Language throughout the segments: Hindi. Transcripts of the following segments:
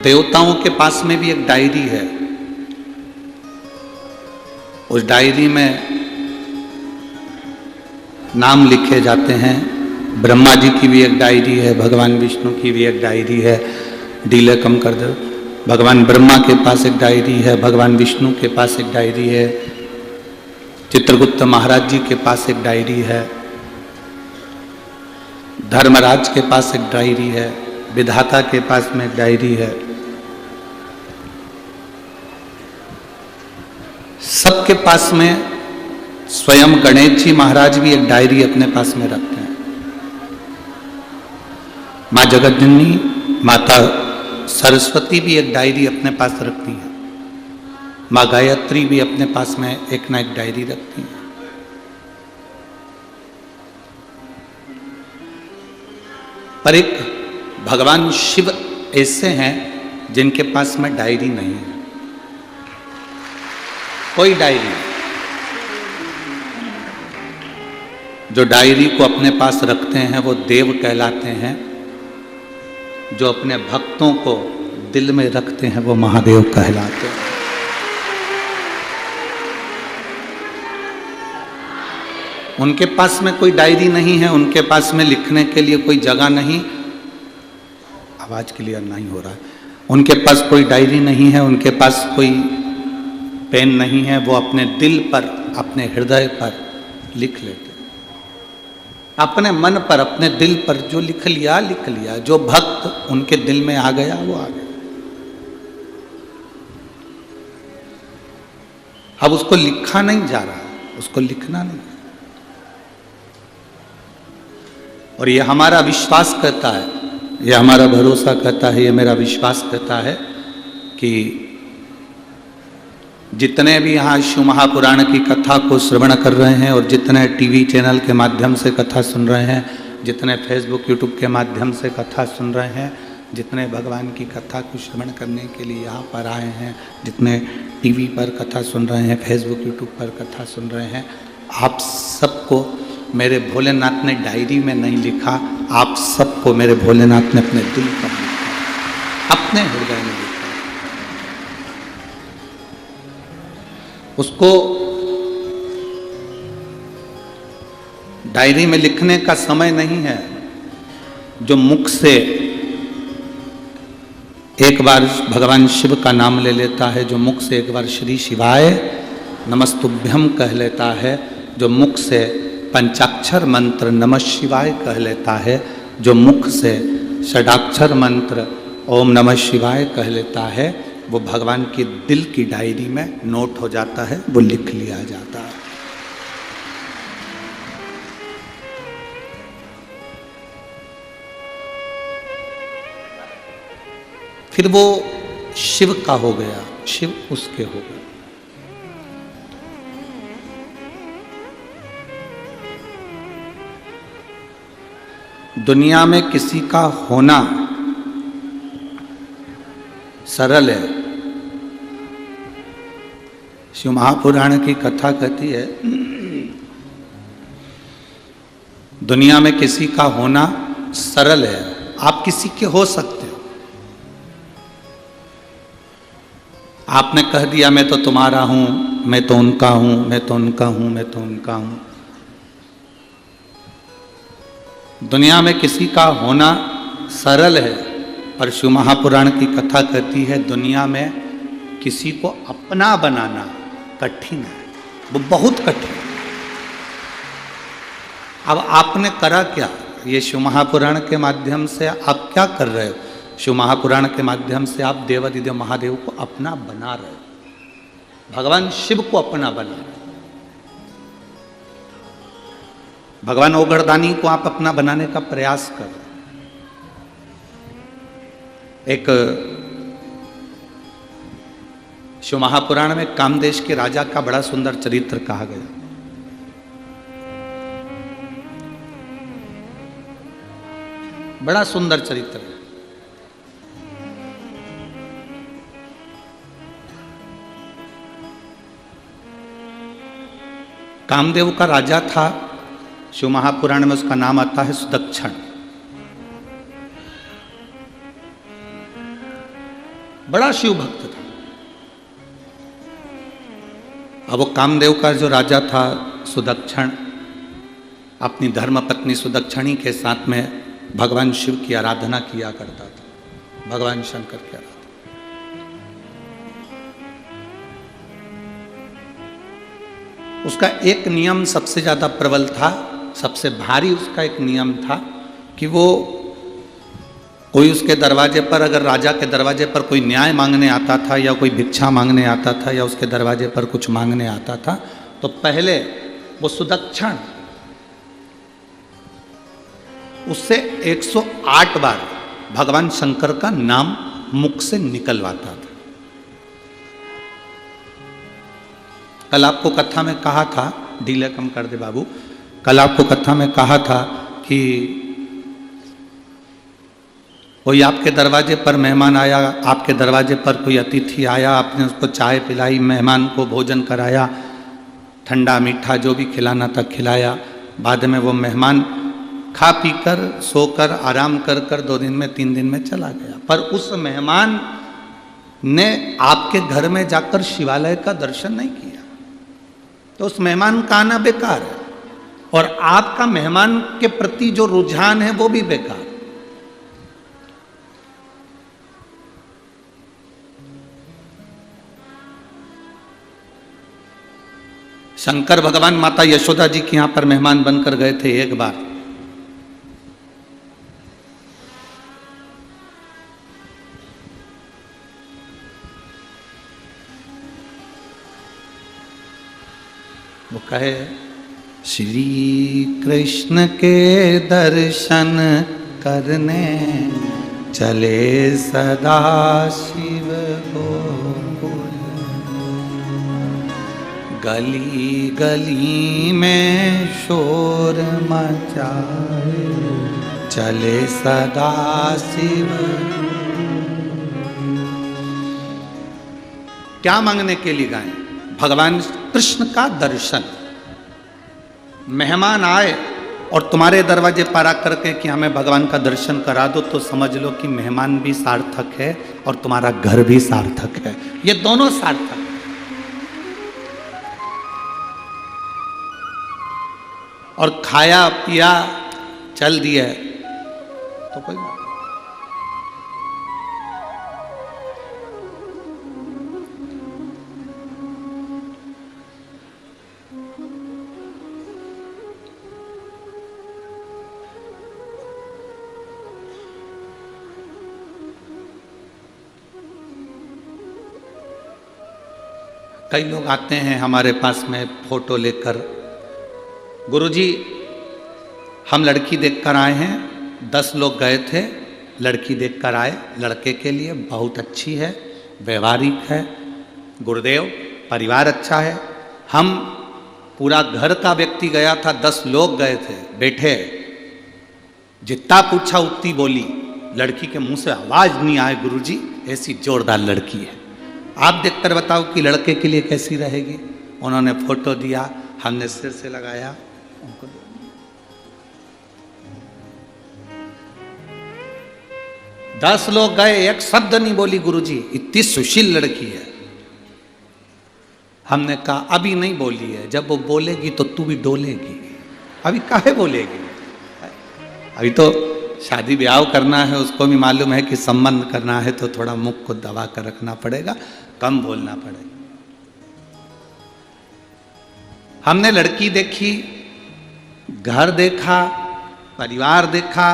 देवताओं के पास में भी एक डायरी है। उस डायरी में नाम लिखे जाते हैं। ब्रह्मा जी की भी एक डायरी है, भगवान विष्णु की भी एक डायरी है। डीले कम कर दो। भगवान ब्रह्मा के पास एक डायरी है, भगवान विष्णु के पास एक डायरी है, चित्रगुप्त महाराज जी के पास एक डायरी है, धर्मराज के पास एक डायरी है, विधाता के पास में एक डायरी है। सबके पास में स्वयं गणेश जी महाराज भी एक डायरी अपने पास में रखते हैं। माँ जगतजननी माता सरस्वती भी एक डायरी अपने पास रखती है। माँ गायत्री भी अपने पास में एक ना एक डायरी रखती है। पर एक भगवान शिव ऐसे हैं जिनके पास में डायरी नहीं है, कोई डायरी नहीं। जो डायरी को अपने पास रखते हैं वो देव कहलाते हैं, जो अपने भक्तों को दिल में रखते हैं वो महादेव कहलाते हैं। उनके पास में कोई डायरी नहीं है, उनके पास में लिखने के लिए कोई जगह नहीं। आवाज क्लियर नहीं हो रहा है। उनके पास कोई डायरी नहीं है, उनके पास कोई पेन नहीं है। वो अपने दिल पर, अपने हृदय पर लिख लेते, अपने मन पर, अपने दिल पर जो लिख लिया लिख लिया। जो भक्त उनके दिल में आ गया वो आ गया। अब उसको लिखा नहीं जा रहा, उसको लिखना नहीं। और ये हमारा विश्वास कहता है, ये हमारा भरोसा कहता है, ये मेरा विश्वास कहता है कि जितने भी यहाँ शिव महापुराण की कथा को श्रवण कर रहे हैं और जितने टीवी चैनल के माध्यम से कथा सुन रहे हैं, जितने फेसबुक यूट्यूब के माध्यम से कथा सुन रहे हैं, जितने भगवान की कथा को श्रवण करने के लिए यहाँ पर आए हैं, जितने टीवी पर कथा सुन रहे हैं, फेसबुक यूट्यूब पर कथा सुन रहे हैं, आप सबको मेरे भोलेनाथ ने डायरी में नहीं लिखा, आप सबको मेरे भोलेनाथ ने अपने दिल पर लिखा, अपने हृदय में लिखा। उसको डायरी में लिखने का समय नहीं है। जो मुख से एक बार भगवान शिव का नाम ले लेता है, जो मुख से एक बार श्री शिवाय नमस्तुभ्यम कह लेता है, जो मुख से पंचाक्षर मंत्र नमः शिवाय कह लेता है, जो मुख से षडाक्षर मंत्र ओम नमः शिवाय कह लेता है, वो भगवान की दिल की डायरी में नोट हो जाता है, वो लिख लिया जाता है। फिर वो शिव का हो गया, शिव उसके हो गए। दुनिया में किसी का होना सरल है। शिव महापुराण की कथा कहती है, दुनिया में किसी का होना सरल है। आप किसी के हो सकते हो। आपने कह दिया मैं तो तुम्हारा हूं, मैं तो उनका हूं, मैं तो उनका हूं, मैं तो उनका हूं। दुनिया में किसी का होना सरल है, पर शिव महापुराण की कथा कहती है दुनिया में किसी को अपना बनाना कठिन है, वो बहुत कठिन है। अब आपने करा क्या? ये शिव महापुराण के माध्यम से आप क्या कर रहे हो? शिव महापुराण के माध्यम से आप देवादिदेव महादेव को अपना बना रहे हो, भगवान शिव को अपना बना रहे हो। भगवान ओगरदानी को आप अपना बनाने का प्रयास कर। एक शिव महापुराण में कामदेश के राजा का बड़ा सुंदर चरित्र कहा गया। बड़ा सुंदर चरित्र है। कामदेव का राजा था, शिव महापुराण में उसका नाम आता है सुदक्षण। बड़ा शिव भक्त था। अब वो कामदेव का जो राजा था सुदक्षण, अपनी धर्मपत्नी सुदक्षिणी के साथ में भगवान शिव की आराधना किया करता था, भगवान शंकर की आराधना। उसका एक नियम सबसे ज्यादा प्रबल था, सबसे भारी उसका एक नियम था कि वो कोई उसके दरवाजे पर, अगर राजा के दरवाजे पर कोई न्याय मांगने आता था या कोई भिक्षा मांगने आता था या उसके दरवाजे पर कुछ मांगने आता था, तो पहले वो सुदक्षण उससे 108 बार भगवान शंकर का नाम मुख से निकलवाता था। कल आपको कथा में कहा था, डीले कम कर दे बाबू, कल आपको कथा में कहा था कि कोई आपके दरवाजे पर मेहमान आया, आपके दरवाजे पर कोई अतिथि आया, आपने उसको चाय पिलाई, मेहमान को भोजन कराया, ठंडा मीठा जो भी खिलाना था खिलाया। बाद में वो मेहमान खा पी कर सोकर आराम कर कर 2 दिन में 3 दिन में चला गया, पर उस मेहमान ने आपके घर में जाकर शिवालय का दर्शन नहीं किया, तो उस मेहमान का आना बेकार है और आपका मेहमान के प्रति जो रुझान है वो भी बेकार। शंकर भगवान माता यशोदा जी के यहां पर मेहमान बनकर गए थे एक बार। वो कहे श्री कृष्ण के दर्शन करने चले सदा शिव गोकुल, गली गली में शोर मचाए चले सदा शिव। क्या मांगने के लिए गए? भगवान कृष्ण का दर्शन। मेहमान आए और तुम्हारे दरवाजे पर आकर के कि हमें भगवान का दर्शन करा दो, तो समझ लो कि मेहमान भी सार्थक है और तुम्हारा घर भी सार्थक है, ये दोनों सार्थक। और खाया पिया चल दिया तो कोई बात। कई लोग आते हैं हमारे पास में फोटो लेकर, गुरुजी हम लड़की देखकर आए हैं, 10 लोग गए थे, लड़की देखकर आए, लड़के के लिए बहुत अच्छी है, व्यवहारिक है, गुरुदेव परिवार अच्छा है। हम पूरा घर का व्यक्ति गया था, 10 लोग गए थे, बैठे, जितना पूछा उतनी बोली, लड़की के मुंह से आवाज नहीं आए, गुरुजी ऐसी जोरदार लड़की है, आप देखकर बताओ कि लड़के के लिए कैसी रहेगी। उन्होंने फोटो दिया, हमने सिर से लगाया, उनको 10 लोग गए, एक शब्द नहीं बोली, गुरुजी इतनी सुशील लड़की है। हमने कहा अभी नहीं बोली है, जब वो बोलेगी तो तू भी डोलेगी, अभी काहे बोलेगी, अभी तो शादी ब्याह करना है, उसको भी मालूम है कि संबंध करना है तो थोड़ा मुख को दबा कर रखना पड़ेगा, कम बोलना पड़ेगा। हमने लड़की देखी, घर देखा, परिवार देखा,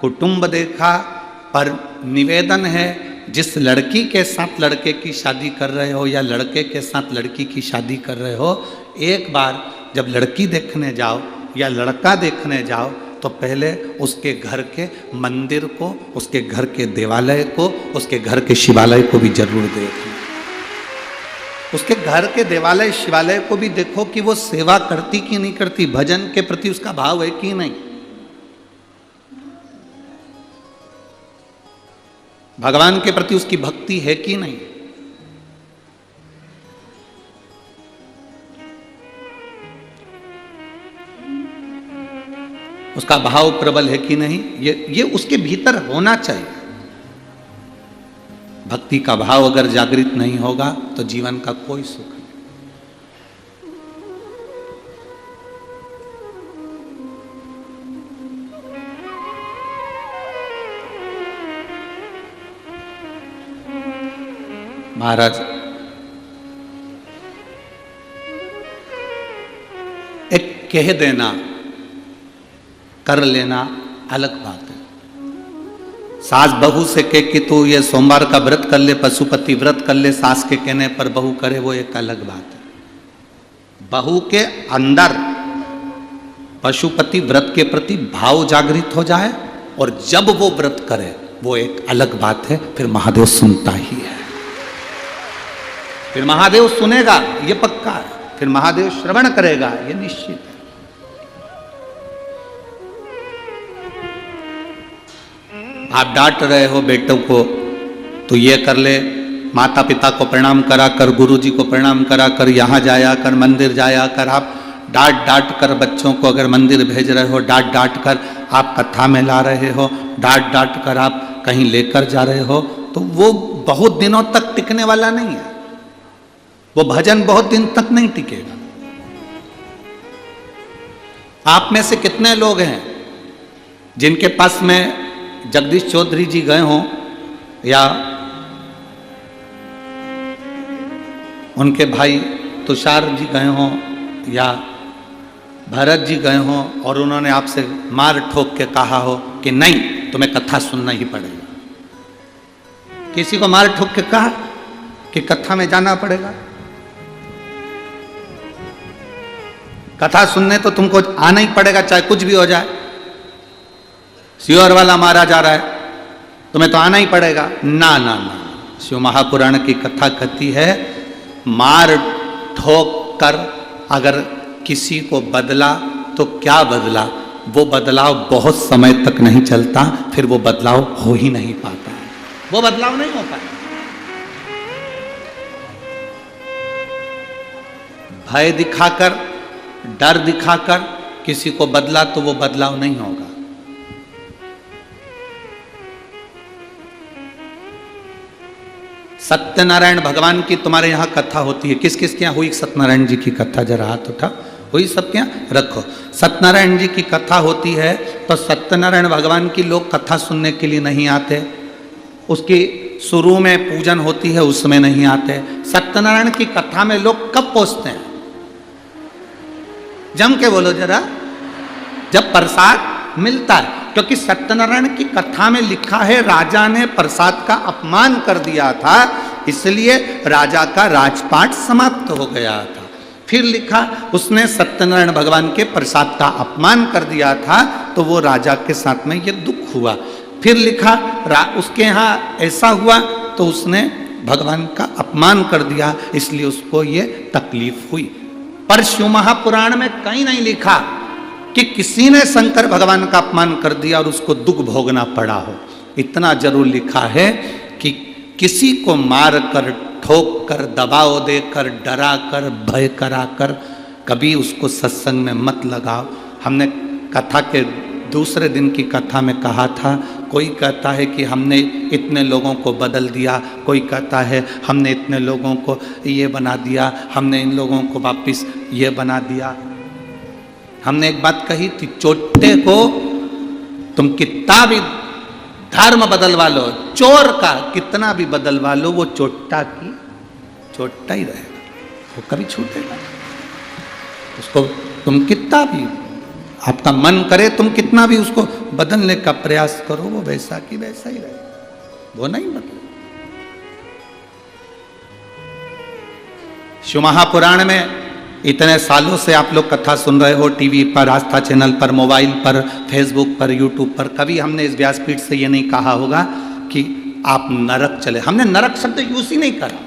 कुटुंब देखा, पर निवेदन है जिस लड़की के साथ लड़के की शादी कर रहे हो या लड़के के साथ लड़की की शादी कर रहे हो, एक बार जब लड़की देखने जाओ या लड़का देखने जाओ तो पहले उसके घर के मंदिर को, उसके घर के देवालय को, उसके घर के शिवालय को भी जरूर देखो। उसके घर के देवालय शिवालय को भी देखो कि वो सेवा करती कि नहीं करती, भजन के प्रति उसका भाव है कि नहीं, भगवान के प्रति उसकी भक्ति है कि नहीं। उसका भाव प्रबल है कि नहीं, ये उसके भीतर होना चाहिए। भक्ति का भाव अगर जागृत नहीं होगा तो जीवन का कोई सुख नहीं। महाराज एक कह देना कर लेना अलग बात है। सास बहू से कह कि तू ये सोमवार का व्रत कर ले, पशुपति व्रत कर ले, सास के कहने पर बहू करे, वो एक अलग बात है। बहू के अंदर पशुपति व्रत के प्रति भाव जागृत हो जाए और जब वो व्रत करे वो एक अलग बात है। फिर महादेव सुनता ही है, फिर महादेव सुनेगा, ये पक्का है। फिर महादेव श्रवण करेगा, ये निश्चित है। आप डांट रहे हो बेटों को, तो ये कर ले, माता पिता को प्रणाम करा कर, गुरु जी को प्रणाम करा कर, यहाँ जाया कर, मंदिर जाया कर। आप डांट डांट कर बच्चों को अगर मंदिर भेज रहे हो, डांट डांट कर आप कथा में ला रहे हो, डांट डांट कर आप कहीं लेकर जा रहे हो, तो वो बहुत दिनों तक टिकने वाला नहीं है। वो भजन बहुत दिन तक नहीं टिकेगा। आप में से कितने लोग हैं जिनके पास में जगदीश चौधरी जी गए हों या उनके भाई तुषार जी गए हों या भरत जी गए हों और उन्होंने आपसे मार ठोक के कहा हो कि नहीं तुम्हें कथा सुनना ही पड़ेगा? किसी को मार ठोक के कहा कि कथा में जाना पड़ेगा? कथा सुनने तो तुमको आना ही पड़ेगा, चाहे कुछ भी हो जाए। सियोर वाला मारा जा रहा है, तुम्हें तो आना ही पड़ेगा। ना ना ना, शिव महापुराण की कथा कहती है मार ठोक कर अगर किसी को बदला तो क्या बदला, वो बदलाव बहुत समय तक नहीं चलता, फिर वो बदलाव हो ही नहीं पाता, वो बदलाव नहीं हो पाता। भय दिखाकर, डर दिखाकर किसी को बदला तो वो बदलाव नहीं होगा। सत्यनारायण भगवान की तुम्हारे यहां कथा होती है, किस किस के यहां हुई सत्यनारायण जी की कथा? जरा हाथ उठा, हुई सबके यहां? रखो। सत्यनारायण जी की कथा होती है तो सत्यनारायण भगवान की लोग कथा सुनने के लिए नहीं आते, उसकी शुरू में पूजन होती है उसमें नहीं आते। सत्यनारायण की कथा में लोग कब पहुंचते हैं? जम के बोलो जरा, जब प्रसाद मिलता है। क्योंकि सत्यनारायण की कथा में लिखा है राजा ने प्रसाद का अपमान कर दिया था, इसलिए राजा का राजपाट समाप्त हो गया था। फिर लिखा उसने सत्यनारायण भगवान के प्रसाद का अपमान कर दिया था तो वो राजा के साथ में ये दुख हुआ। फिर लिखा उसके यहाँ ऐसा हुआ तो उसने भगवान का अपमान कर दिया, इसलिए उसको ये तकलीफ हुई। पर शिव महापुराण में कहीं नहीं लिखा कि किसी ने शंकर भगवान का अपमान कर दिया और उसको दुख भोगना पड़ा हो। इतना जरूर लिखा है कि किसी को मार कर, ठोक कर, दबाव देकर, डरा कर, भय करा कर कभी उसको सत्संग में मत लगाओ। हमने कथा के दूसरे दिन की कथा में कहा था, कोई कहता है कि हमने इतने लोगों को बदल दिया, कोई कहता है हमने इतने लोगों को ये बना दिया, हमने इन लोगों को वापस ये बना दिया। हमने एक बात कही थी, चोटे को तुम कितना भी धर्म बदलवा लो, चोर का कितना भी बदलवा लो, वो चोट्टा की चोट्टा ही रहेगा, वो कभी छूटेगा। उसको तुम कितना भी, आपका मन करे तुम कितना भी उसको बदलने का प्रयास करो, वो वैसा की वैसा ही रहेगा, वो नहीं बदले। शिव महापुराण में इतने सालों से आप लोग कथा सुन रहे हो, टीवी पर, आस्था चैनल पर, मोबाइल पर, फेसबुक पर, यूट्यूब पर, कभी हमने इस व्यासपीठ से ये नहीं कहा होगा कि आप नरक चले। हमने नरक शब्द यूज ही नहीं करा।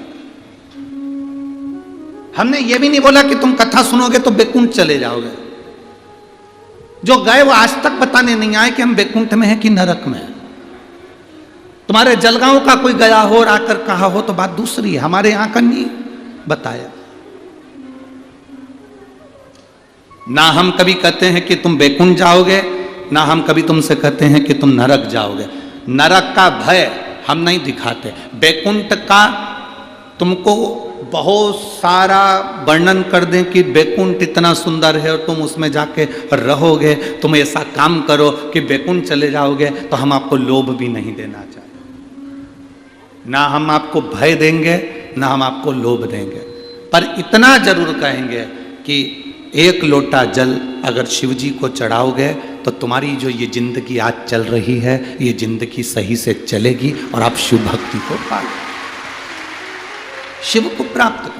हमने ये भी नहीं बोला कि तुम कथा सुनोगे तो बैकुंठ चले जाओगे। जो गए वो आज तक बताने नहीं आए कि हम बैकुंठ में हैं कि नरक में हैं। तुम्हारे जलगांव का कोई गया हो और आकर कहा हो तो बात दूसरी है, हमारे यहां का नहीं बताया। ना हम कभी कहते हैं कि तुम बैकुंठ जाओगे, ना हम कभी तुमसे कहते हैं कि तुम नरक जाओगे। नरक का भय हम नहीं दिखाते। बैकुंठ का तुमको बहुत सारा वर्णन कर दें कि बैकुंठ इतना सुंदर है और तुम उसमें जाके रहोगे, तुम ऐसा काम करो कि बैकुंठ चले जाओगे, तो हम आपको लोभ भी नहीं देना चाहते। ना हम आपको भय देंगे, ना हम आपको लोभ देंगे, पर इतना जरूर कहेंगे कि एक लोटा जल अगर शिव जी को चढ़ाओगे तो तुम्हारी जो ये जिंदगी आज चल रही है, ये जिंदगी सही से चलेगी और आप शिव भक्ति को पाओगे, शिव को प्राप्त करो।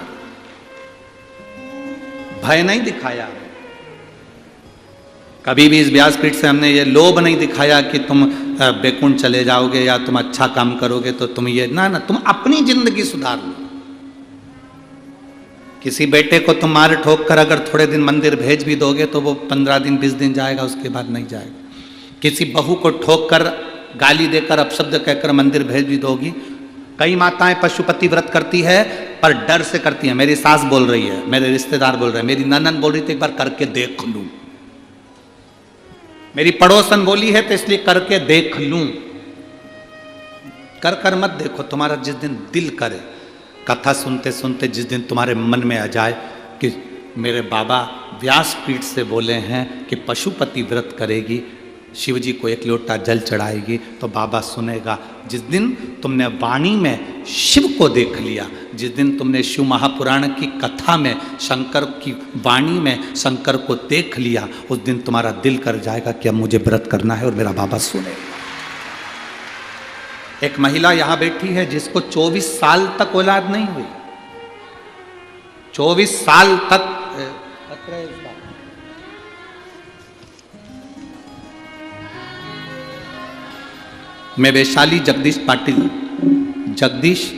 भय नहीं दिखाया कभी भी इस व्यासपीठ से, हमने ये लोभ नहीं दिखाया कि तुम बैकुंठ चले जाओगे या तुम अच्छा काम करोगे तो तुम ये ना, तुम अपनी जिंदगी सुधार लो। किसी बेटे को तुम मार ठोक कर अगर थोड़े दिन मंदिर भेज भी दोगे तो वो 15 दिन 20 दिन जाएगा, उसके बाद नहीं जाएगा। किसी बहू को ठोक कर, गाली देकर, अपशब्द कहकर मंदिर भेज भी दोगी। कई माताएं पशुपति व्रत करती है पर डर से करती है। मेरी सास बोल रही है, मेरे रिश्तेदार बोल रहे हैं, मेरी ननद बोल रही थी एक बार करके देख लूं, मेरी पड़ोसन बोली है तो इसलिए करके देख लूं। कर कर मत देखो, तुम्हारा जिस दिन दिल करे, कथा सुनते सुनते जिस दिन तुम्हारे मन में आ जाए कि मेरे बाबा व्यासपीठ से बोले हैं कि पशुपति व्रत करेगी, शिव जी को एक लोटा जल चढ़ाएगी, तो बाबा सुनेगा। जिस दिन तुमने वाणी में शिव को देख लिया, जिस दिन तुमने शिव महापुराण की कथा में शंकर की वाणी में शंकर को देख लिया, उस दिन तुम्हारा दिल कर जाएगा कि अब मुझे व्रत करना है और मेरा बाबा सुनेगा। एक महिला यहां बैठी है जिसको 24 साल तक औलाद नहीं हुई, 24 साल तक। मैं वैशाली जगदीश पाटिल, जगदीश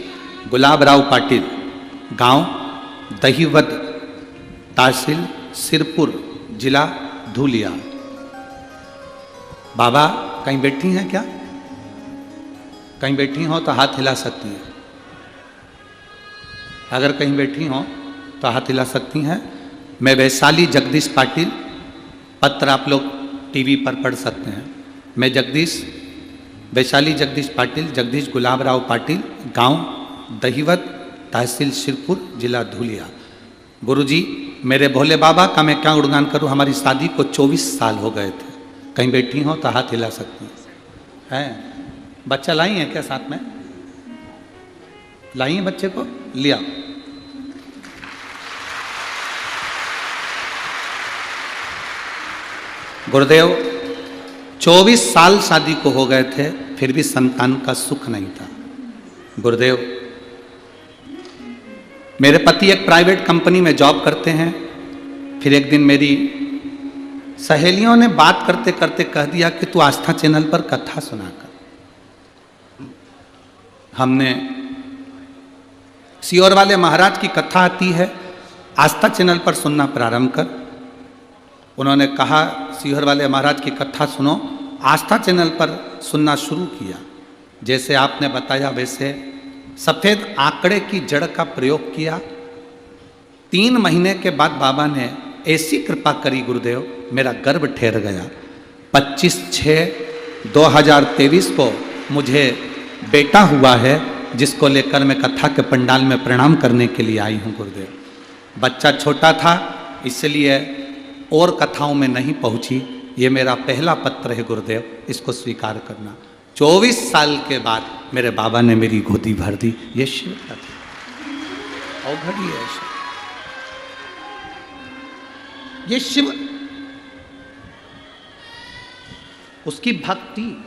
गुलाब राव पाटिल, गांव दहीवद, तहसील सिरपुर, जिला धूलिया। बाबा कहीं बैठी हैं क्या? कहीं बैठी हो तो हाथ हिला सकती हैं। अगर कहीं बैठी हो तो हाथ हिला सकती हैं। मैं वैशाली जगदीश पाटिल, पत्र आप लोग टीवी पर पढ़ सकते हैं। मैं जगदीश, वैशाली जगदीश पाटिल, जगदीश गुलाब राव पाटिल, गांव दहीवद, तहसील सिरपुर, जिला धूलिया। गुरुजी, मेरे भोले बाबा का मैं क्या गुणगान करूं। हमारी शादी को 24 साल हो गए थे। कहीं बैठी हो तो हाथ हिला सकती हैं। बच्चा लाई है क्या साथ में? लाई है बच्चे को? लिया। गुरुदेव 24 साल शादी को हो गए थे, फिर भी संतान का सुख नहीं था। गुरुदेव, मेरे पति एक प्राइवेट कंपनी में जॉब करते हैं। फिर एक दिन मेरी सहेलियों ने बात करते करते कह दिया कि तू आस्था चैनल पर कथा सुना कर। हमने सियोर वाले महाराज की कथा आती है, आस्था चैनल पर सुनना प्रारंभ कर। उन्होंने कहा सियोर वाले महाराज की कथा सुनो। आस्था चैनल पर सुनना शुरू किया। जैसे आपने बताया वैसे सफ़ेद आंकड़े की जड़ का प्रयोग किया। 3 महीने के बाद बाबा ने ऐसी कृपा करी गुरुदेव, मेरा गर्भ ठहर गया। 25/6/2023 को मुझे बेटा हुआ है, जिसको लेकर मैं कथा के पंडाल में प्रणाम करने के लिए आई हूँ गुरुदेव। बच्चा छोटा था इसलिए और कथाओं में नहीं पहुँची। ये मेरा पहला पत्र है गुरुदेव, इसको स्वीकार करना। 24 साल के बाद मेरे बाबा ने मेरी गोदी भर दी। ये शिव कथा अवघड़ी है। ये शिव, उसकी भक्ति।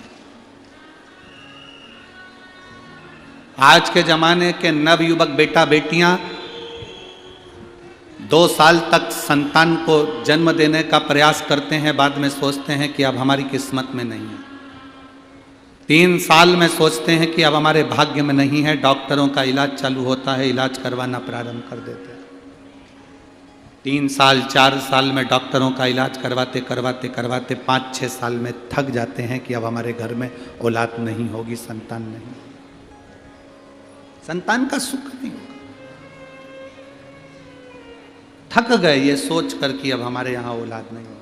आज के जमाने के नवयुवक बेटा बेटियां 2 साल तक संतान को जन्म देने का प्रयास करते हैं, बाद में सोचते हैं कि अब हमारी किस्मत में नहीं है। 3 साल में सोचते हैं कि अब हमारे भाग्य में नहीं है। डॉक्टरों का इलाज चालू होता है, इलाज करवाना प्रारंभ कर देते हैं। 3 साल 4 साल में डॉक्टरों का इलाज करवाते करवाते करवाते 5-6 साल में थक जाते हैं कि अब हमारे घर में औलाद नहीं होगी, संतान नहीं, संतान का सुख नहीं होगा। थक गए ये सोच कर कि अब हमारे यहां औलाद नहीं होगा।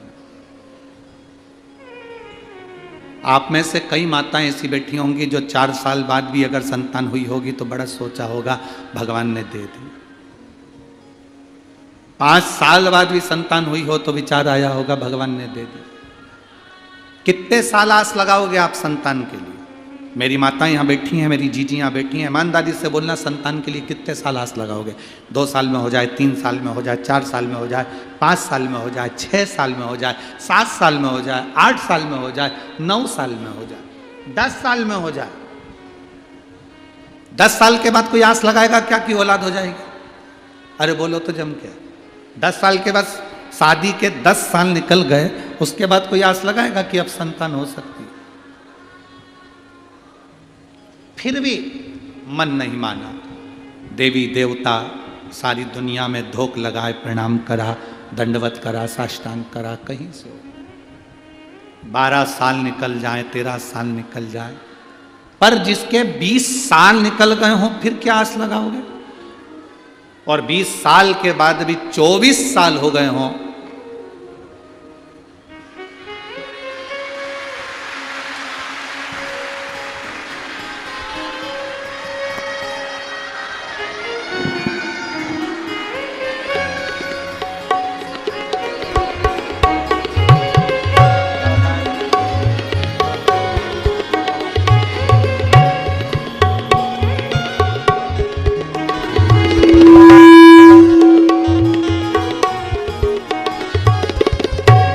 आप में से कई माताएं ऐसी बैठी होंगी जो 4 साल बाद भी अगर संतान हुई होगी तो बड़ा सोचा होगा भगवान ने दे दी। 5 साल बाद भी संतान हुई हो तो विचार आया होगा भगवान ने दे दी। कितने साल आस लगाओगे आप संतान के लिए? मेरी माताएं यहाँ बैठी हैं, मेरी जीजी यहाँ बैठी हैं, ईमानदारी से बोलना संतान के लिए कितने साल आस लगाओगे? 2 साल में हो जाए, 3 साल में हो जाए, 4 साल में हो जाए, 5 साल में हो जाए, 6 साल में हो जाए, 7 साल में हो जाए, 8 साल में हो जाए, 9 साल में हो जाए, 10 साल में हो जाए। 10 साल के बाद कोई आस लगाएगा क्या कि औलाद हो जाएगी? अरे बोलो तो जम क्या। 10 साल के बाद शादी के 10 साल निकल गए, उसके बाद कोई आस लगाएगा कि अब संतान हो सकती है? फिर भी मन नहीं माना। देवी देवता सारी दुनिया में धोख लगाए, प्रणाम करा, दंडवत करा, साष्टांग करा, कहीं से 12 साल निकल जाए, 13 साल निकल जाए, पर जिसके 20 साल निकल गए हों फिर क्या आस लगाओगे? और 20 साल के बाद भी 24 साल हो गए हों,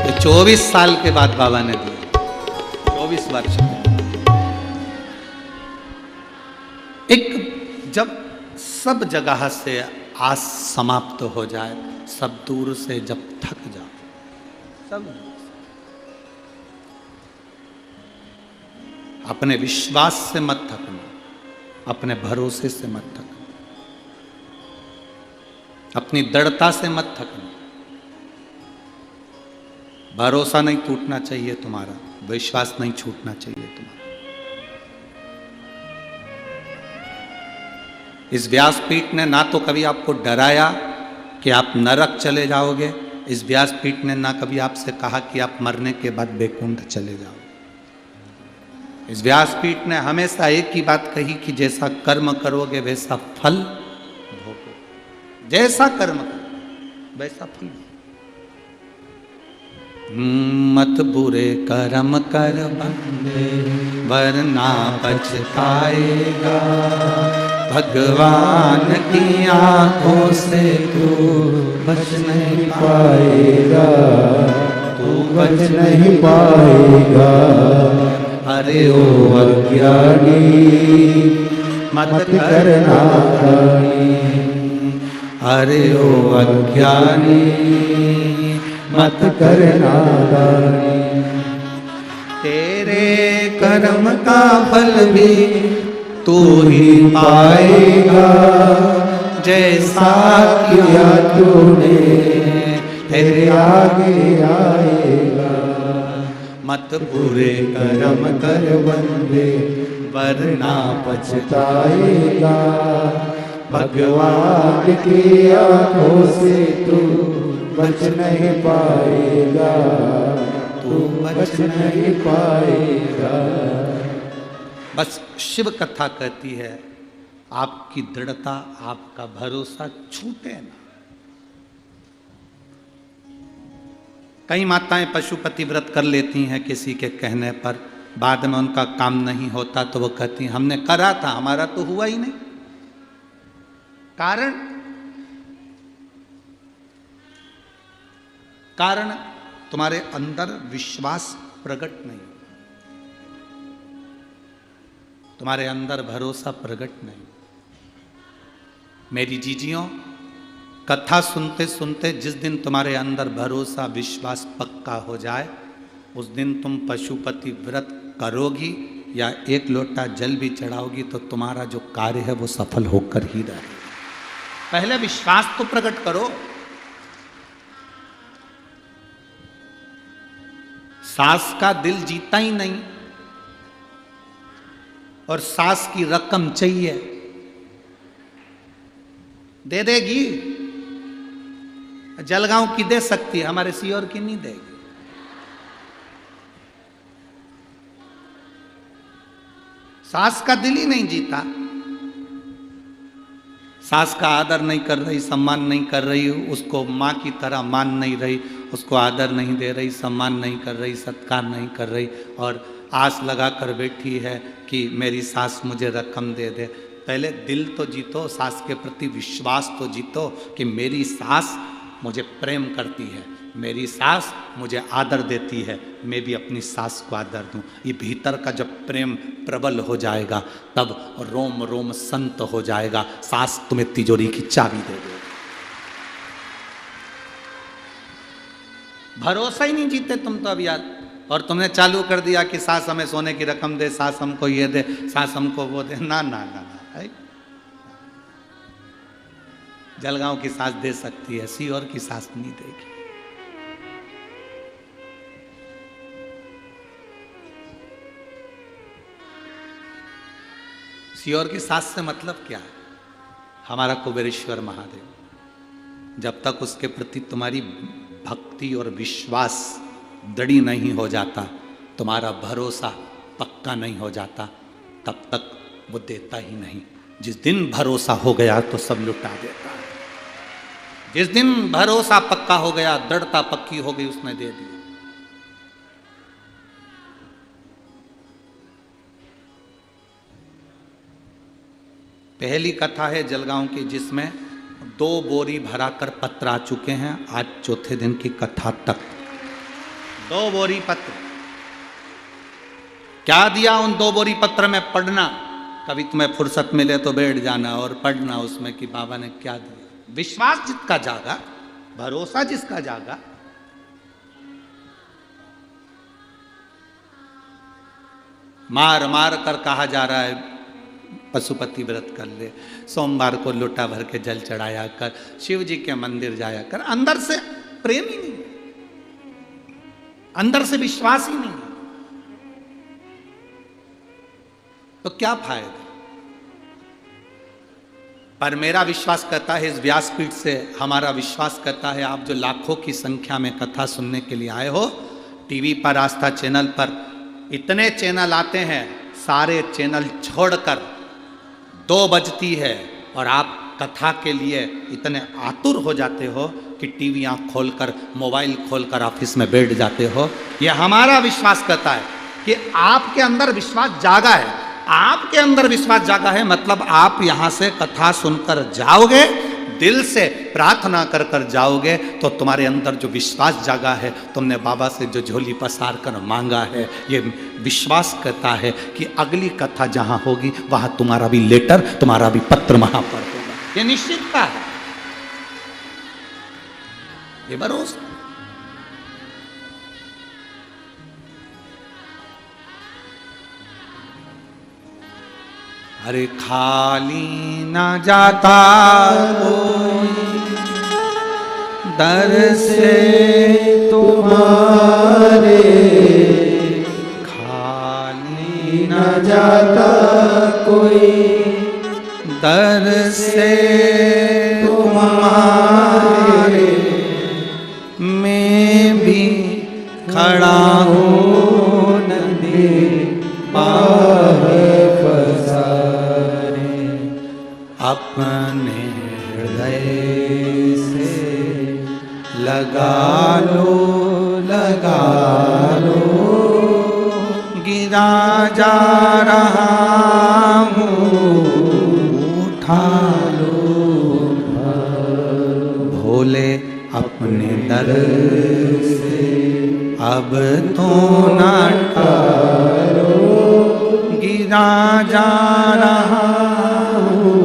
तो 24 साल के बाद बाबा ने दिया। 24 वर्ष एक, जब सब जगह से आस समाप्त हो जाए, सब दूर से जब थक जाओ, सब अपने विश्वास से मत थकना, अपने भरोसे से मत थकना, अपनी दृढ़ता से मत थकना। भरोसा नहीं टूटना चाहिए तुम्हारा, विश्वास नहीं छूटना चाहिए तुम्हारा। इस व्यासपीठ ने ना तो कभी आपको डराया कि आप नरक चले जाओगे, इस व्यासपीठ ने ना कभी आपसे कहा कि आप मरने के बाद बैकुंठ चले जाओगे। इस व्यासपीठ ने हमेशा एक ही बात कही कि जैसा कर्म करोगे वैसा फल भोगोगे, जैसा कर्म करो वैसा फल। मत बुरे कर्म कर बंदे वरना पछताएगा, भगवान की आंखों से तू बच नहीं पाएगा, तू बच नहीं पाएगा। अरे ओ अज्ञानी मत करना नादानी, अरे ओ अज्ञानी मत करना नादानी। तेरे कर्म का फल भी तू ही पाएगा, जैसा किया तूने तेरे आगे आएगा। मत बुरे कर्म कर बंदे वरना पछताएगा, भगवान की आंखों से तू बच नहीं पाएगा, तू बच नहीं पाएगा। बस शिव कथा कहती है आपकी दृढ़ता, आपका भरोसा छूटे ना। कई माताएं पशुपति व्रत कर लेती हैं किसी के कहने पर, बाद में उनका काम नहीं होता तो वो कहती हैं हमने करा था, हमारा तो हुआ ही नहीं। कारण तुम्हारे अंदर विश्वास प्रकट नहीं, तुम्हारे अंदर भरोसा प्रकट नहीं। मेरी जीजियों, कथा सुनते सुनते जिस दिन तुम्हारे अंदर भरोसा विश्वास पक्का हो जाए, उस दिन तुम पशुपति व्रत करोगी या 1 लोटा जल भी चढ़ाओगी तो तुम्हारा जो कार्य है वो सफल होकर ही रहेगा। पहले विश्वास तो प्रकट करो। सास का दिल जीता ही नहीं और सास की रकम चाहिए, दे देगी। जलगांव की दे सकती है, हमारे सीहोर की नहीं देगी। सास का दिल ही नहीं जीता, सास का आदर नहीं कर रही, सम्मान नहीं कर रही, उसको माँ की तरह मान नहीं रही, उसको आदर नहीं दे रही, सम्मान नहीं कर रही, सत्कार नहीं कर रही, और आस लगा कर बैठी है कि मेरी सास मुझे रकम दे दे। पहले दिल तो जीतो, सास के प्रति विश्वास तो जीतो कि मेरी सास मुझे प्रेम करती है, मेरी सास मुझे आदर देती है, मैं भी अपनी सास को आदर दूं। ये भीतर का जब प्रेम प्रबल हो जाएगा तब रोम रोम संत हो जाएगा, सास तुम्हें तिजोरी की चाबी दे दे। भरोसा ही नहीं जीते तुम तो अब यार, और तुमने चालू कर दिया कि सास हमें सोने की रकम दे, सास हमको ये दे, सास हमको वो दे। ना ना ना ना, जलगांव की सास दे सकती है, सीहोर की सास नहीं देगी। सीहोर की सास से मतलब क्या है? हमारा कुबेरेश्वर महादेव। जब तक उसके प्रति तुम्हारी भक्ति और विश्वास दृढ़ नहीं हो जाता, तुम्हारा भरोसा पक्का नहीं हो जाता, तब तक वो देता ही नहीं। जिस दिन भरोसा हो गया तो सब लुटा देता है। जिस दिन भरोसा पक्का हो गया, दृढ़ता पक्की हो गई, उसने दे दिया। पहली कथा है जलगांव की जिसमें 2 बोरी भराकर पत्र आ चुके हैं। आज चौथे दिन की कथा तक 2 बोरी पत्र। क्या दिया उन 2 बोरी पत्र में? पढ़ना। कभी तुम्हें फुर्सत मिले तो बैठ जाना और पढ़ना उसमें कि बाबा ने क्या दिया। विश्वास जिसका जागा, भरोसा जिसका जागा, मार मार कर कहा जा रहा है पशुपति व्रत कर ले, सोमवार को लोटा भर के जल चढ़ाया कर, शिव जी के मंदिर जाया कर। अंदर से प्रेम ही नहीं, अंदर से विश्वास ही नहीं, तो क्या फायदा? पर मेरा विश्वास करता है, इस व्यासपीठ से हमारा विश्वास करता है, आप जो लाखों की संख्या में कथा सुनने के लिए आए हो, टीवी पर, आस्था चैनल पर इतने चैनल आते हैं, सारे चैनल छोड़कर 2 बजती है और आप कथा के लिए इतने आतुर हो जाते हो कि टीवी आँख खोलकर, मोबाइल खोलकर ऑफिस में बैठ जाते हो। यह हमारा विश्वास करता है कि आपके अंदर विश्वास जागा है। आपके अंदर विश्वास जागा है मतलब आप यहां से कथा सुनकर जाओगे, दिल से प्रार्थना कर कर जाओगे, तो तुम्हारे अंदर जो विश्वास जागा है, तुमने बाबा से जो झोली पसार कर मांगा है, ये विश्वास करता है कि अगली कथा जहां होगी वहां तुम्हारा भी लेटर, तुम्हारा भी पत्र वहां पर होगा। ये निश्चितता है, ये भरोसा। अरे खाली ना जाता कोई दर से तुम्हारे, खाली ना जाता कोई दर से तुम्हारे, मैं भी खड़ा हूँ नदी बाहर पसारे, अपने हृदय से लगा लो, लगा लो, गिरा जा रहा हूँ, उठा लो भोले अपने दर से, अब तो ना टालो, गिरा जा रहा हूँ,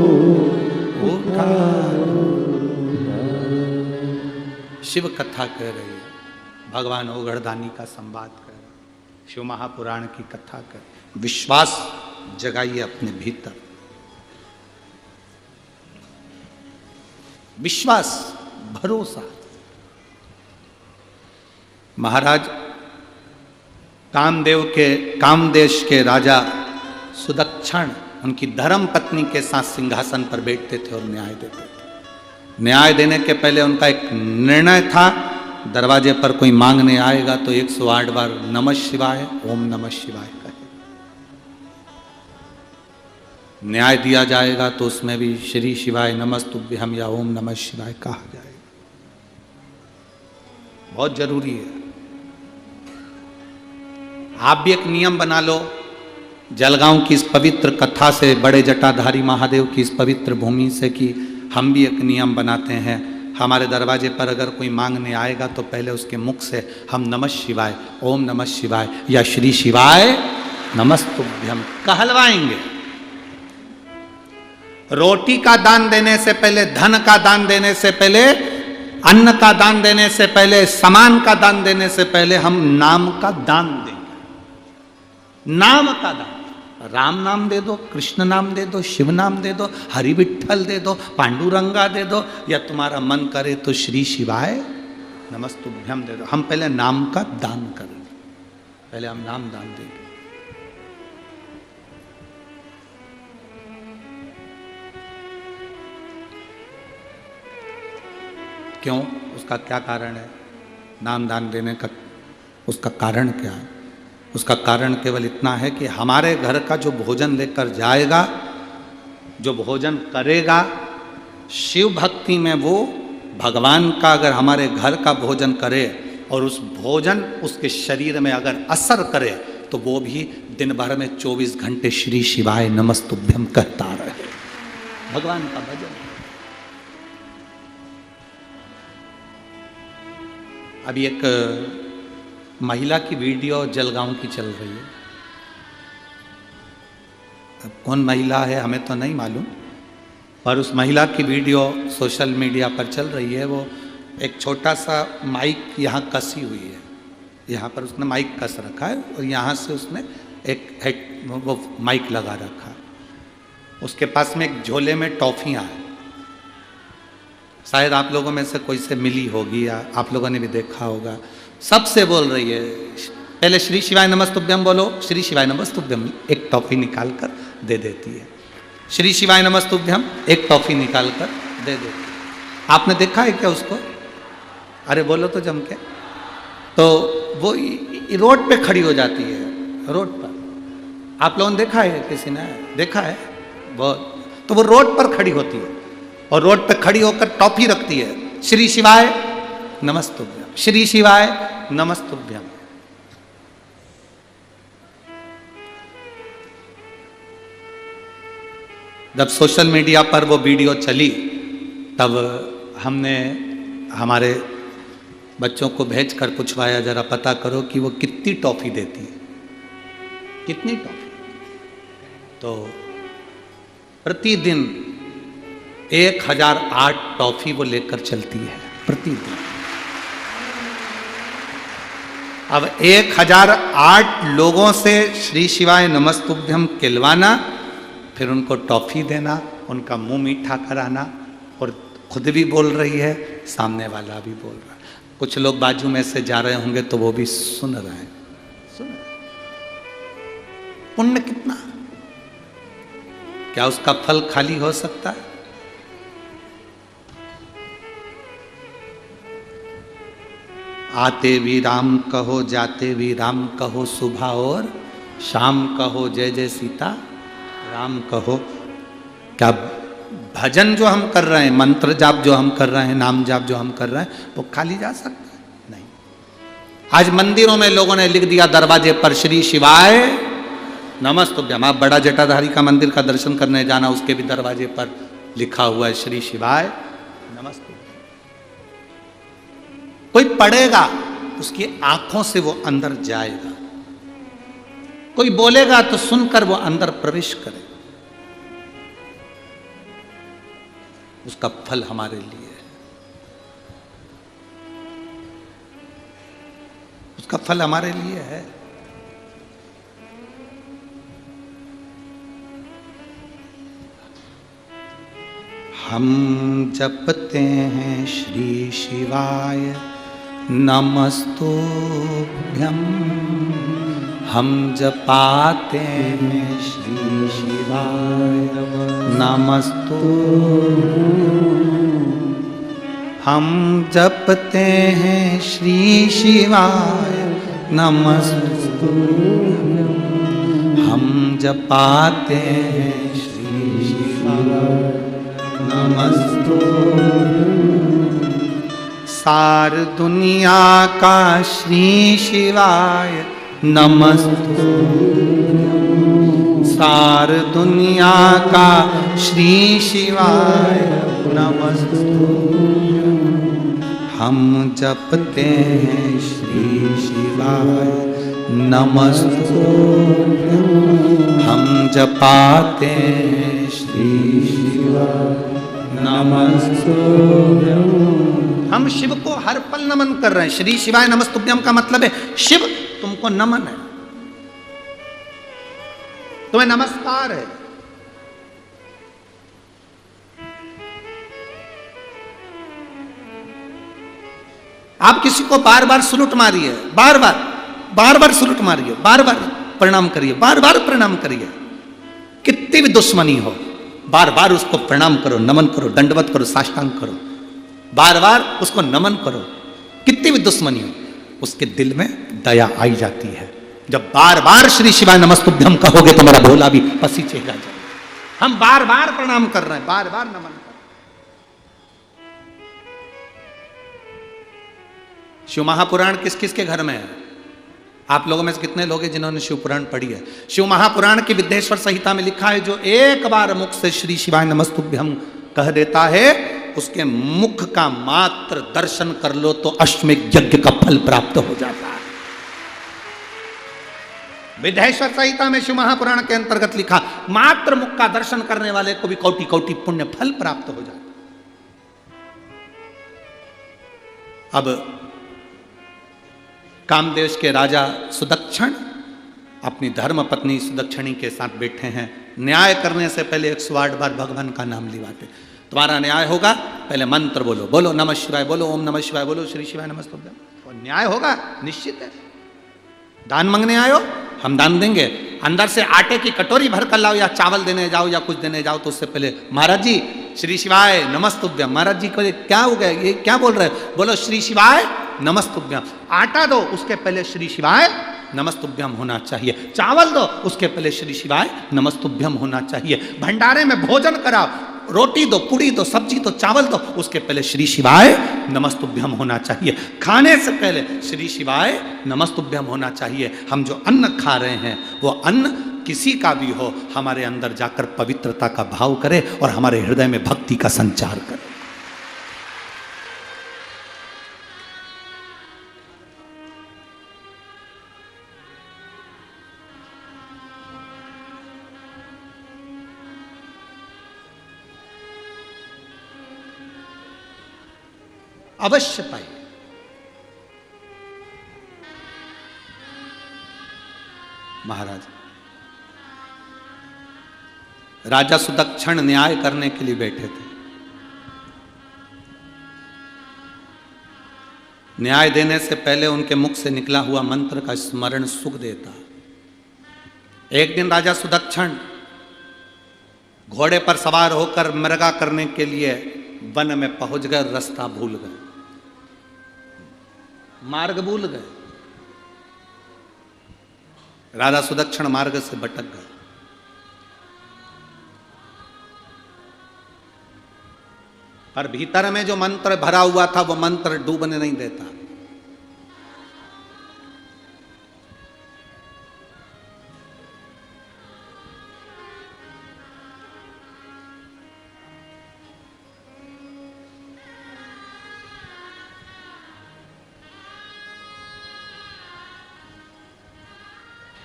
उठा लो। शिव कथा कह रही है, भगवान ओगढ़दानी का संवाद कर रहे, शिव महापुराण की कथा कर। विश्वास जगाइए अपने भीतर, विश्वास, भरोसा। महाराज कामदेश के राजा सुदक्षण उनकी धर्म पत्नी के साथ सिंहासन पर बैठते थे और न्याय देते थे। न्याय देने के पहले उनका एक निर्णय था, दरवाजे पर कोई मांगने आएगा तो 108 बार नमः शिवाय, ओम नमः शिवाय कहे। न्याय दिया जाएगा तो उसमें भी श्री शिवाय नमस्तुभ्यम या ओम नमः शिवाय कहा जाएगा। बहुत जरूरी है। आप भी एक नियम बना लो, जलगांव की इस पवित्र कथा से, बड़े जटाधारी महादेव की इस पवित्र भूमि से, कि हम भी एक नियम बनाते हैं, हमारे दरवाजे पर अगर कोई मांगने आएगा तो पहले उसके मुख से हम नमः शिवाय, ओम नमः शिवाय या श्री शिवाय नमस्तुभ्यम कहलवाएंगे। रोटी का दान देने से पहले, धन का दान देने से पहले, अन्न का दान देने से पहले, सामान का दान देने से पहले हम नाम का दान देंगे। नाम का दान, राम नाम दे दो, कृष्ण नाम दे दो, शिव नाम दे दो, हरि विठ्ठल दे दो, पांडुरंगा दे दो, या तुम्हारा मन करे तो श्री शिवाय नमस्तुभ्यम दे दो। हम पहले नाम का दान करेंगे, पहले हम नाम दान देंगे। क्यों? उसका क्या कारण है? नाम दान देने का उसका कारण क्या है? उसका कारण केवल इतना है कि हमारे घर का जो भोजन लेकर जाएगा, जो भोजन करेगा, शिव भक्ति में वो भगवान का अगर हमारे घर का भोजन करे और उस भोजन उसके शरीर में अगर असर करे तो वो भी दिन भर में 24 घंटे श्री शिवाय नमस्तुभ्यम कहता रहे। भगवान का भजन। अभी एक महिला की वीडियो जलगांव की चल रही है। अब कौन महिला है हमें तो नहीं मालूम, पर उस महिला की वीडियो सोशल मीडिया पर चल रही है। वो एक छोटा सा माइक यहाँ कसी हुई है, यहाँ पर उसने माइक कस रखा है और यहाँ से उसने एक वो माइक लगा रखा है। उसके पास में एक झोले में टॉफियाँ हैं, शायद आप लोगों में से कोई से मिली होगी या आप लोगों ने भी देखा होगा। सबसे बोल रही है, पहले श्री शिवाय नमस्तुभ्यम बोलो, श्री शिवाय नमस्तुभ्यम, एक टॉफी निकाल कर दे देती है। श्री शिवाय नमस्तुभ्यम, एक टॉफी निकाल कर दे देती है। आपने देखा है क्या उसको? अरे बोलो तो जम के। तो वो रोड पे खड़ी हो जाती है, रोड पर। आप लोगों ने देखा है? किसी ने देखा है? तो वो रोड पर खड़ी होती है और रोड पे खड़ी होकर टॉफी रखती है, श्री शिवाय नमस्तुभ्यम, श्री शिवाय नमस्तुभ्यम। जब सोशल मीडिया पर वो वीडियो चली तब हमने हमारे बच्चों को भेजकर पूछवाया, जरा पता करो कि वो कितनी टॉफी देती है, कितनी टॉफी। तो प्रतिदिन 1008 टॉफी वो लेकर चलती है प्रतिदिन। अब 1008 लोगों से श्री शिवाय नमस्तुभ्यम कहलवाना, फिर उनको टॉफी देना, उनका मुंह मीठा कराना, और खुद भी बोल रही है, सामने वाला भी बोल रहा है। कुछ लोग बाजू में से जा रहे होंगे तो वो भी सुन रहे हैं। पुण्य कितना, क्या उसका फल खाली हो सकता है? आते भी राम कहो, जाते भी राम कहो, सुबह और शाम कहो, जय जय सीता राम कहो। क्या भजन जो हम कर रहे हैं, मंत्र जाप जो हम कर रहे हैं, नाम जाप जो हम कर रहे हैं, वो खाली जा सकता है? नहीं। आज मंदिरों में लोगों ने लिख दिया दरवाजे पर, श्री शिवाय नमस्तुभ्यम। आप बड़ा जटाधारी का मंदिर का दर्शन करने जाना, उसके भी दरवाजे पर लिखा हुआ है श्री शिवाय नमस्तुभ्यम। कोई पढ़ेगा, उसकी आंखों से वो अंदर जाएगा, कोई बोलेगा तो सुनकर वो अंदर प्रवेश करे। उसका फल हमारे लिए है, उसका फल हमारे लिए है। हम जपते हैं श्री शिवाय नमस्तुभ्यम, हम जपाते हैं श्री शिवाय नमस्तुभ्यम, हम जपते हैं श्री शिवाय नमस्तुभ्यम, हम जपाते हैं श्री सार दुनिया का श्री शिवाय नमस्तु। सार दुनिया का श्री शिवाय नमस्तु। हम जपते हैं श्री शिवाय नमस्तु। हम जपाते हैं श्री शिवाय नमस्तु। हम शिव को हर पल नमन कर रहे हैं। श्री शिवाय नमस्तुभ्यम का मतलब है शिव तुमको नमन है, तुम्हें नमस्कार है। आप किसी को बार बार सलूट मारिए, बार बार सलूट मारिए, बार बार प्रणाम करिए, बार बार प्रणाम करिए। कितनी भी दुश्मनी हो बार बार उसको प्रणाम करो, नमन करो, दंडवत करो, साष्टांग करो, बार बार उसको नमन करो। कितनी भी दुश्मनी हो उसके दिल में दया आई जाती है। जब बार बार श्री शिवाय नमस्तुभ्यम कहोगे तो मेरा भोला भी पसीचेगा। हम बार बार प्रणाम कर रहे हैं, बार बार नमन कर रहे हैं। शिव महापुराण किस किस के घर में है? आप लोगों में से कितने लोग हैं जिन्होंने शिव पुराण पढ़ी है? शिव महापुराण की विद्येश्वर संहिता में लिखा है, जो एक बार मुख से श्री शिवाय नमस्तुभ्यम कह देता है उसके मुख का मात्र दर्शन कर लो तो अश्वमेध यज्ञ का फल प्राप्त हो जाता है। विद्येश्वर संहिता में शिव महापुराण के अंतर्गत लिखा, मात्र मुख का दर्शन करने वाले को भी कोटि कोटि पुण्य फल प्राप्त हो जाता। अब कामदेश के राजा सुदक्षण अपनी धर्म पत्नी सुदक्षिणी के साथ बैठे हैं। न्याय करने से पहले 108 बार भगवान का नाम लिवाते। तुम्हारा न्याय होगा, पहले मंत्र बोलो, बोलो नमः शिवाय, बोलो ओम नमः शिवाय, बोलो श्री शिवाय नमस्तुभ्यम, और न्याय होगा निश्चित है। दान मांगने आयो, हम दान देंगे। अंदर से आटे की कटोरी भर कर लाओ या चावल देने जाओ या कुछ देने जाओ तो उससे पहले महाराज जी श्री शिवाय नमस्तुभ्यम। महाराज जी को क्या हो गया, ये क्या बोल रहे हैं? बोलो श्री शिवाय नमस्तुभ्यम। आटा दो, उसके पहले श्री शिवाय नमस्तुभ्यम होना चाहिए। चावल दो, उसके पहले श्री शिवाय नमस्तुभ्यम होना चाहिए। भंडारे में भोजन कराओ, रोटी दो, पूड़ी दो, सब्जी दो, चावल दो, उसके पहले श्री शिवाय नमस्तुभ्यम होना चाहिए। खाने से पहले श्री शिवाय नमस्तुभ्यम होना चाहिए। हम जो अन्न खा रहे हैं वो अन्न किसी का भी हो, हमारे अंदर जाकर पवित्रता का भाव करे और हमारे हृदय में भक्ति का संचार करे। अवश्य पाए। महाराज राजा सुदक्षण न्याय करने के लिए बैठे थे। न्याय देने से पहले उनके मुख से निकला हुआ मंत्र का स्मरण सुख देता। एक दिन राजा सुदक्षण घोड़े पर सवार होकर मृगा करने के लिए वन में पहुंच गए, रास्ता भूल गए, मार्ग भूल गए। राजा सुदक्षण मार्ग से भटक गए। पर भीतर में जो मंत्र भरा हुआ था वो मंत्र डूबने नहीं देता।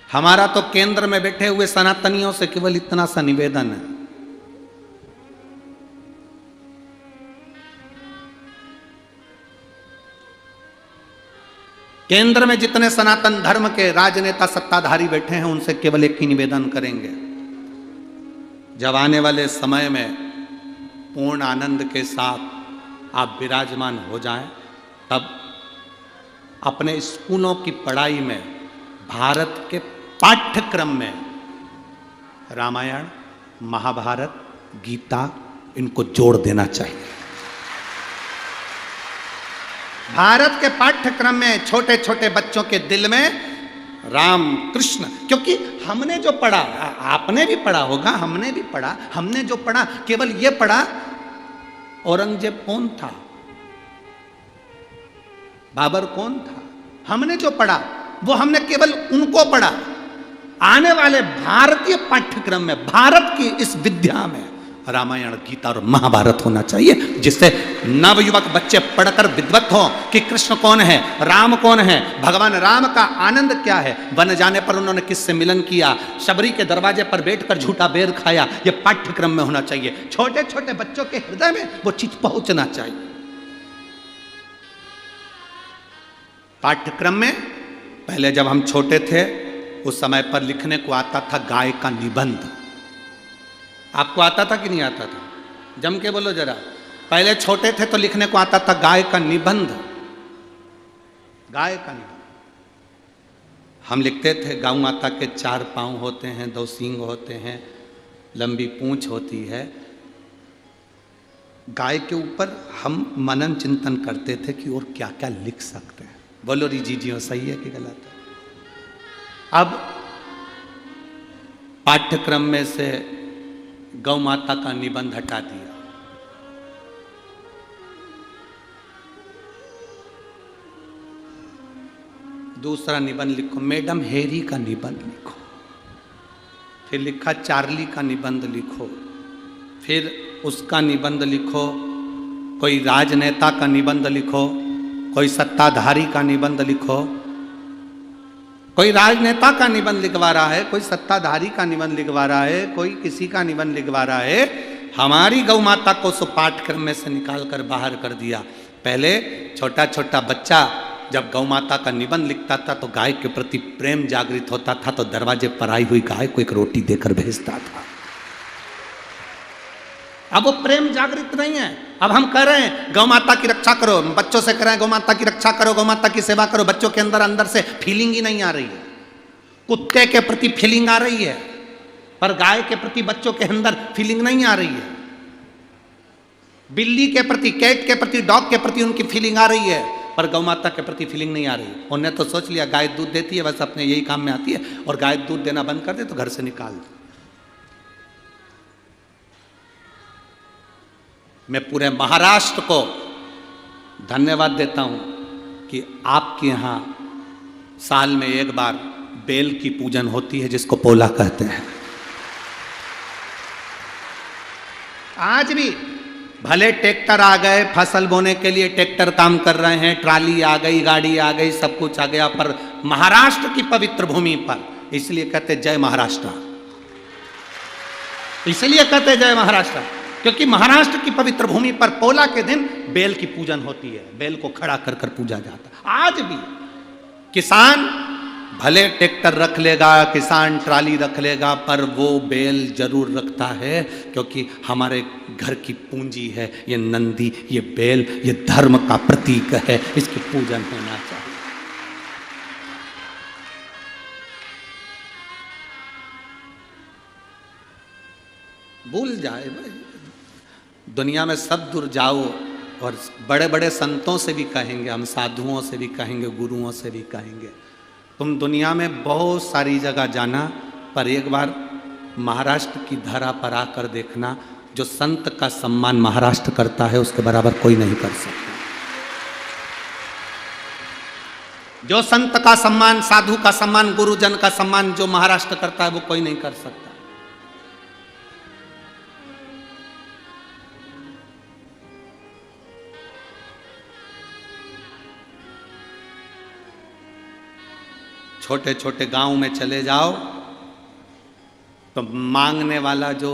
हमारा तो केंद्र में बैठे हुए सनातनियों से केवल इतना सा निवेदन है, केंद्र में जितने सनातन धर्म के राजनेता सत्ताधारी बैठे हैं उनसे केवल एक ही निवेदन करेंगे, जब आने वाले समय में पूर्ण आनंद के साथ आप विराजमान हो जाएं, तब अपने स्कूलों की पढ़ाई में भारत के पाठ्यक्रम में रामायण, महाभारत, गीता इनको जोड़ देना चाहिए। भारत के पाठ्यक्रम में छोटे छोटे बच्चों के दिल में राम कृष्ण, क्योंकि हमने जो पढ़ा, आपने भी पढ़ा होगा, हमने भी पढ़ा, हमने जो पढ़ा केवल ये पढ़ा औरंगजेब कौन था, बाबर कौन था। हमने जो पढ़ा वो हमने केवल उनको पढ़ा। आने वाले भारतीय पाठ्यक्रम में, भारत की इस विद्या में रामायण, गीता और महाभारत होना चाहिए, जिससे नवयुवक बच्चे पढ़कर विद्वत हो कि कृष्ण कौन है, राम कौन है, भगवान राम का आनंद क्या है, वन जाने पर उन्होंने किससे मिलन किया, शबरी के दरवाजे पर बैठकर झूठा बेर खाया, ये पाठ्यक्रम में होना चाहिए। छोटे छोटे बच्चों के हृदय में वो चीज पहुंचना चाहिए। पाठ्यक्रम में पहले जब हम छोटे थे उस समय पर लिखने को आता था गाय का निबंध। आपको आता था कि नहीं आता था? जम के बोलो जरा। पहले छोटे थे तो लिखने को आता था गाय का निबंध, गाय का निबंध। हम लिखते थे गौ माता के 4 पांव होते हैं, 2 सींग होते हैं, लंबी पूंछ होती है। गाय के ऊपर हम मनन चिंतन करते थे कि और क्या क्या लिख सकते हैं। बोलो री जी सही है कि गलत है? अब पाठ्यक्रम में से गौ माता का निबंध हटा दिया। दूसरा निबंध लिखो, मैडम हैरी का निबंध लिखो। फिर लिखा चार्ली का निबंध लिखो। फिर उसका निबंध लिखो। कोई राजनेता का निबंध लिखो, कोई सत्ताधारी का निबंध लिखो। कोई राजनेता का निबंध लिखवा रहा है, कोई सत्ताधारी का निबंध लिखवा रहा है, कोई किसी का निबंध लिखवा रहा है। हमारी गौ माता को उस पाठ्यक्रम में से निकाल कर बाहर कर दिया। पहले छोटा छोटा बच्चा जब गौ माता का निबंध लिखता था तो गाय के प्रति प्रेम जागृत होता था, तो दरवाजे पर आई हुई गाय को एक रोटी देकर भेजता था। अब वो प्रेम जागृत नहीं है। अब हम कह रहे हैं गौ माता की रक्षा करो, बच्चों से कह रहे हैं गौ माता की रक्षा करो, गौ माता की सेवा करो। बच्चों के अंदर से फीलिंग ही नहीं आ रही है। कुत्ते के प्रति फीलिंग आ रही है, पर गाय के प्रति बच्चों के अंदर फीलिंग नहीं आ रही है। बिल्ली के प्रति, कैट के प्रति, डॉग के प्रति उनकी फीलिंग आ रही है, पर गौ माता के प्रति फीलिंग नहीं आ रही। उन्होंने तो सोच लिया गाय दूध देती है, बस अपने यही काम में आती है, और गाय दूध देना बंद कर दे तो घर से निकाल दे। मैं पूरे महाराष्ट्र को धन्यवाद देता हूं कि आपके यहां साल में एक बार बेल की पूजन होती है, जिसको पोला कहते हैं। आज भी भले ट्रैक्टर आ गए, फसल बोने के लिए ट्रैक्टर काम कर रहे हैं, ट्राली आ गई, गाड़ी आ गई, सब कुछ आ गया, पर महाराष्ट्र की पवित्र भूमि पर इसलिए कहते जय महाराष्ट्र। इसलिए कहते जय महाराष्ट्र क्योंकि महाराष्ट्र की पवित्र भूमि पर पोला के दिन बेल की पूजन होती है, बेल को खड़ा कर कर पूजा जाता है। आज भी किसान भले ट्रैक्टर रख लेगा, किसान ट्राली रख लेगा, पर वो बेल जरूर रखता है, क्योंकि हमारे घर की पूंजी है ये नंदी, ये बेल, ये धर्म का प्रतीक है, इसकी पूजन होना चाहिए। भूल जाए भाई, दुनिया में सब दूर जाओ और बड़े बड़े संतों से भी कहेंगे, हम साधुओं से भी कहेंगे, गुरुओं से भी कहेंगे, तुम दुनिया में बहुत सारी जगह जाना, पर एक बार महाराष्ट्र की धरा पर आकर देखना, जो संत का सम्मान महाराष्ट्र करता है उसके बराबर कोई नहीं कर सकता। जो संत का सम्मान, साधु का सम्मान, गुरुजन का सम्मान जो महाराष्ट्र करता है वो कोई नहीं कर सकता। छोटे छोटे गांव में चले जाओ तो मांगने वाला जो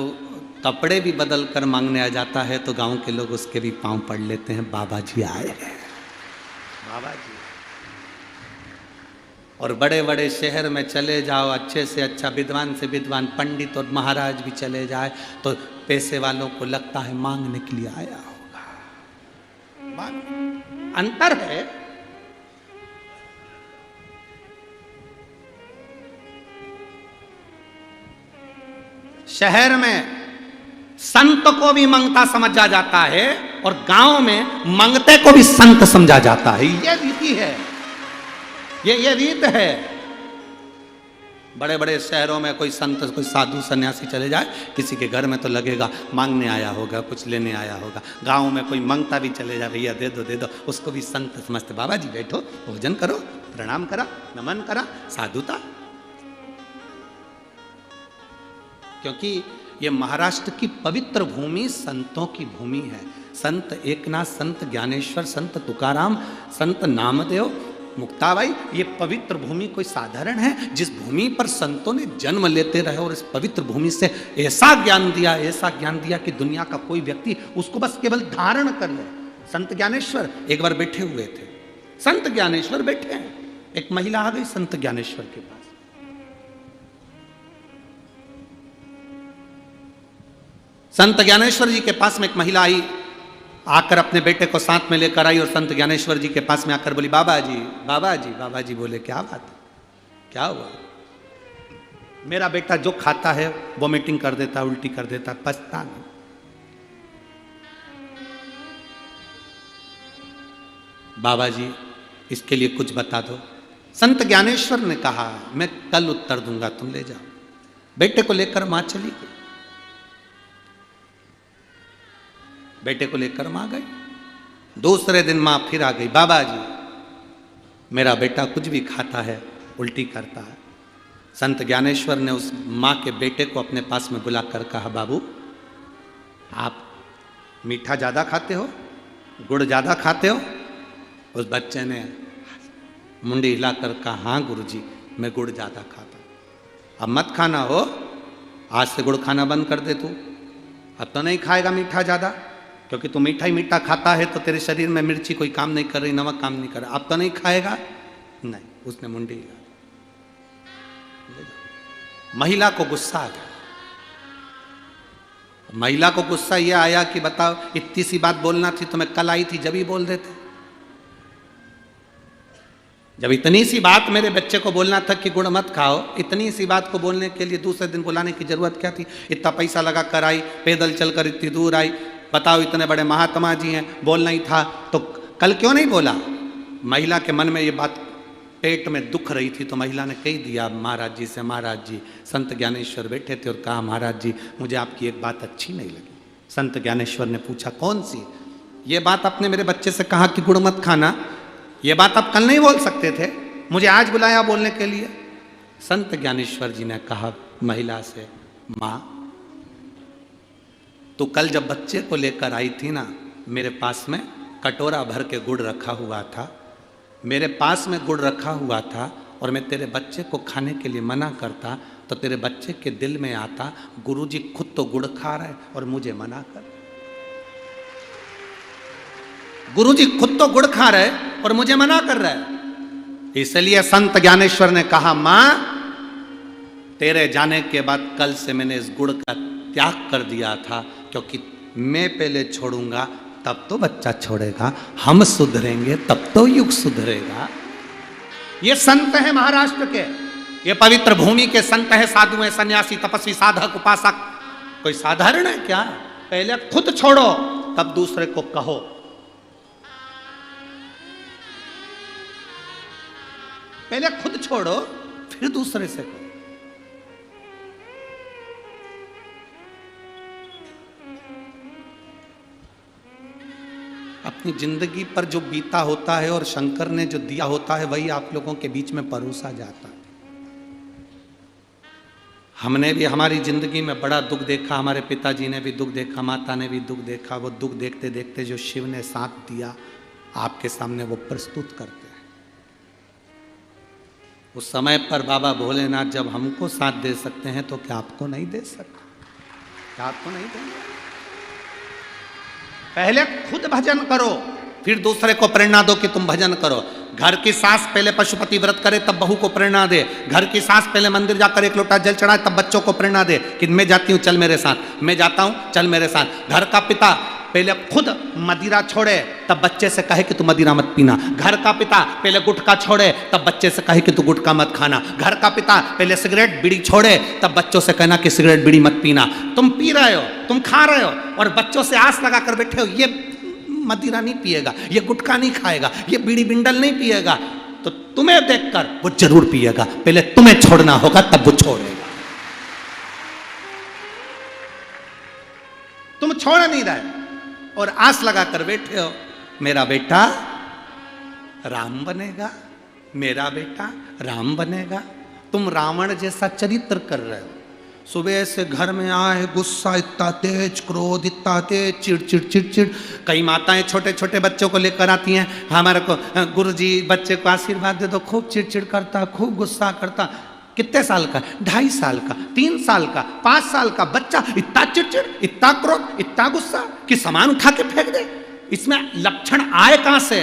कपड़े भी बदल कर मांगने आ जाता है, तो गांव के लोग उसके भी पांव पड़ लेते हैं, बाबा जी आए हैं, बाबा जी। और बड़े बड़े शहर में चले जाओ, अच्छे से अच्छा, विद्वान से विद्वान पंडित और महाराज भी चले जाए, तो पैसे वालों को लगता है मांगने के लिए आया होगा। अंतर है। शहर में संत को भी मंगता समझा जाता है और गांव में मंगते को भी संत समझा जाता है। ये रीति है, ये रीत है। बड़े बड़े शहरों में कोई संत कोई साधु सन्यासी चले जाए, किसी के घर में तो लगेगा मांगने आया होगा, कुछ लेने आया होगा। गांव में कोई मांगता भी चले जाए, भैया दे दो, उसको भी संत समझते। बाबा जी बैठो, भोजन करो, प्रणाम करा, नमन करा, साधुता। क्योंकि ये महाराष्ट्र की पवित्र भूमि संतों की भूमि है। संत एकनाथ, संत ज्ञानेश्वर, संत तुकाराम, संत नामदेव, मुक्ताबाई, ये पवित्र भूमि कोई साधारण है? जिस भूमि पर संतों ने जन्म लेते रहे और इस पवित्र भूमि से ऐसा ज्ञान दिया कि दुनिया का कोई व्यक्ति उसको बस केवल धारण कर ले। संत ज्ञानेश्वर एक बार बैठे हुए थे, संत ज्ञानेश्वर बैठे हैं, एक महिला आ गई संत ज्ञानेश्वर के पास। संत ज्ञानेश्वर जी के पास में एक महिला आई, आकर अपने बेटे को साथ में लेकर आई और संत ज्ञानेश्वर जी के पास में आकर बोली, बाबा जी, बाबा जी। बाबा जी बोले, क्या बात है, क्या हुआ? मेरा बेटा जो खाता है वोमिटिंग कर देता, उल्टी कर देता, पछता नहीं। बाबा जी इसके लिए कुछ बता दो। संत ज्ञानेश्वर ने कहा, मैं कल उत्तर दूंगा, तुम ले जाओ। बेटे को लेकर मां चली गई, बेटे को लेकर मां गई। दूसरे दिन मां फिर आ गई, बाबा जी मेरा बेटा कुछ भी खाता है उल्टी करता है। संत ज्ञानेश्वर ने उस मां के बेटे को अपने पास में बुलाकर कहा, बाबू आप मीठा ज़्यादा खाते हो, गुड़ ज़्यादा खाते हो? उस बच्चे ने मुंडी हिलाकर कहा, हाँ गुरुजी मैं गुड़ ज़्यादा खाता हूँ। अब मत खाना हो, आज से गुड़ खाना बंद कर दे तू, अब तो नहीं खाएगा मीठा ज़्यादा, क्योंकि तू मीठा ही मीठा खाता है तो तेरे शरीर में मिर्ची कोई काम नहीं कर रही, नमक काम नहीं कर रहा, अब तो नहीं खाएगा। नहीं, उसने मुंडी हिला। महिला को गुस्सा आ गया। महिला को गुस्सा यह आया कि बताओ, इतनी सी बात बोलना थी तो मैं कल आई थी, जब ही बोल देते। जब इतनी सी बात मेरे बच्चे को बोलना था कि गुड़ मत खाओ, इतनी सी बात को बोलने के लिए दूसरे दिन बुलाने की जरूरत क्या थी? इतना पैसा लगा कर आई, पैदल चलकर इतनी दूर आई, बताओ इतने बड़े महात्मा जी हैं, बोलना ही था तो कल क्यों नहीं बोला? महिला के मन में ये बात पेट में दुख रही थी, तो महिला ने कह दिया महाराज जी से, महाराज जी संत ज्ञानेश्वर बैठे थे और कहा, महाराज जी मुझे आपकी एक बात अच्छी नहीं लगी। संत ज्ञानेश्वर ने पूछा, कौन सी? ये बात आपने मेरे बच्चे से कहा कि गुड़ मत खाना, ये बात आप कल नहीं बोल सकते थे, मुझे आज बुलाया बोलने के लिए। संत ज्ञानेश्वर जी ने कहा महिला से, माँ तो कल जब बच्चे को लेकर आई थी ना, मेरे पास में कटोरा भर के गुड़ रखा हुआ था, मेरे पास में गुड़ रखा हुआ था, और मैं तेरे बच्चे को खाने के लिए मना करता तो तेरे बच्चे के दिल में आता, गुरुजी खुद तो गुड़ खा रहे और मुझे मना कर। गुरुजी खुद तो गुड़ खा रहे और मुझे मना कर रहे। इसलिए संत ज्ञानेश्वर ने कहा, मां तेरे जाने के बाद कल से मैंने इस गुड़ का त्याग कर दिया था, क्योंकि मैं पहले छोड़ूंगा तब तो बच्चा छोड़ेगा, हम सुधरेंगे तब तो युग सुधरेगा। ये संत है महाराष्ट्र के, ये पवित्र भूमि के संत है, साधु हैं, सन्यासी, तपस्वी, साधक, उपासक। कोई साधारण है क्या? पहले खुद छोड़ो तब दूसरे को कहो। पहले खुद छोड़ो फिर दूसरे से कहो। अपनी जिंदगी पर जो बीता होता है और शंकर ने जो दिया होता है वही आप लोगों के बीच में परोसा जाता है। हमने भी हमारी जिंदगी में बड़ा दुख देखा, हमारे पिताजी ने भी दुख देखा, माता ने भी दुख देखा। वो दुख देखते देखते जो शिव ने साथ दिया आपके सामने वो प्रस्तुत करते हैं। उस समय पर बाबा भोलेनाथ जब हमको साथ दे सकते हैं तो क्या आपको नहीं दे सकते? क्या आपको नहीं देंगे? पहले खुद भजन करो फिर दूसरे को प्रेरणा दो कि तुम भजन करो। घर की सास पहले पशुपति व्रत करे तब बहू को प्रेरणा दे। घर की सास पहले मंदिर जाकर एक लोटा जल चढ़ाए तब बच्चों को प्रेरणा दे कि मैं जाती हूँ चल मेरे साथ, मैं जाता हूँ चल मेरे साथ। घर का पिता पहले खुद मदिरा छोड़े तब बच्चे से कहे कि तू मदिरा मत पीना। घर का पिता पहले गुटखा छोड़े तब बच्चे से कहे कि तू गुटखा मत खाना। घर का पिता पहले सिगरेट बीड़ी छोड़े तब बच्चों से कहना कि सिगरेट बीड़ी मत पीना। तुम पी रहे हो, तुम खा रहे हो और बच्चों से आस लगा कर बैठे हो ये मदिरा नहीं पिएगा, ये गुटखा नहीं खाएगा, ये बीड़ी बिंडल नहीं पिएगा। तो तुम्हें देखकर वो जरूर पिएगा, पहले तुम्हें छोड़ना होगा तब वो छोड़ेगा। तुम छोड़ नहीं रहे और आस लगा कर बैठे हो मेरा बेटा राम बनेगा, मेरा बेटा राम बनेगा। तुम रावण जैसा चरित्र कर रहे हो। सुबह से घर में आए, गुस्सा इतना तेज, क्रोध इतना तेज, चिड़चिड़ चिड़चिड़। कई माताएं छोटे छोटे बच्चों को लेकर आती हैं, हमारे को गुरुजी बच्चे को आशीर्वाद दे दो, खूब चिड़चिड़ करता, खूब गुस्सा करता। कितने साल का? 2.5 साल का, 3 साल का, 5 साल का बच्चा इतना चिड़चिड़, इतना क्रोध, इतना गुस्सा कि सामान उठा के फेंक दे। इसमें लक्षण आए कहां से?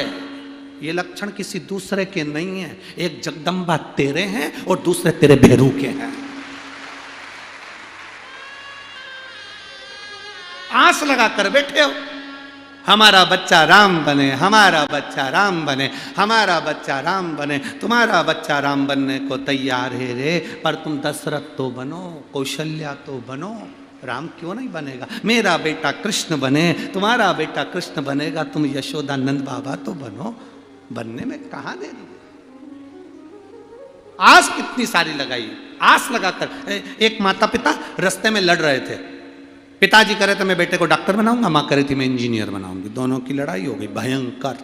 ये लक्षण किसी दूसरे के नहीं है, एक जगदम्बा तेरे हैं और दूसरे तेरे भेरू के हैं। आस लगा कर बैठे हो हमारा बच्चा राम बने, हमारा बच्चा राम बने, हमारा बच्चा राम बने। तुम्हारा बच्चा राम बनने को तैयार है रे, पर तुम दशरथ तो बनो, कौशल्या तो बनो, राम क्यों नहीं बनेगा? मेरा बेटा कृष्ण बने, तुम्हारा बेटा कृष्ण बनेगा, तुम यशोदानंद बाबा तो बनो। बनने में कहां दे दी? आस कितनी सारी लगाई, आस लगाकर। एक माता पिता रास्ते में लड़ रहे थे। पिताजी करे तो मैं बेटे को डॉक्टर बनाऊंगा, मां करे थी मैं इंजीनियर बनाऊंगी। दोनों की लड़ाई हो गई भयंकर।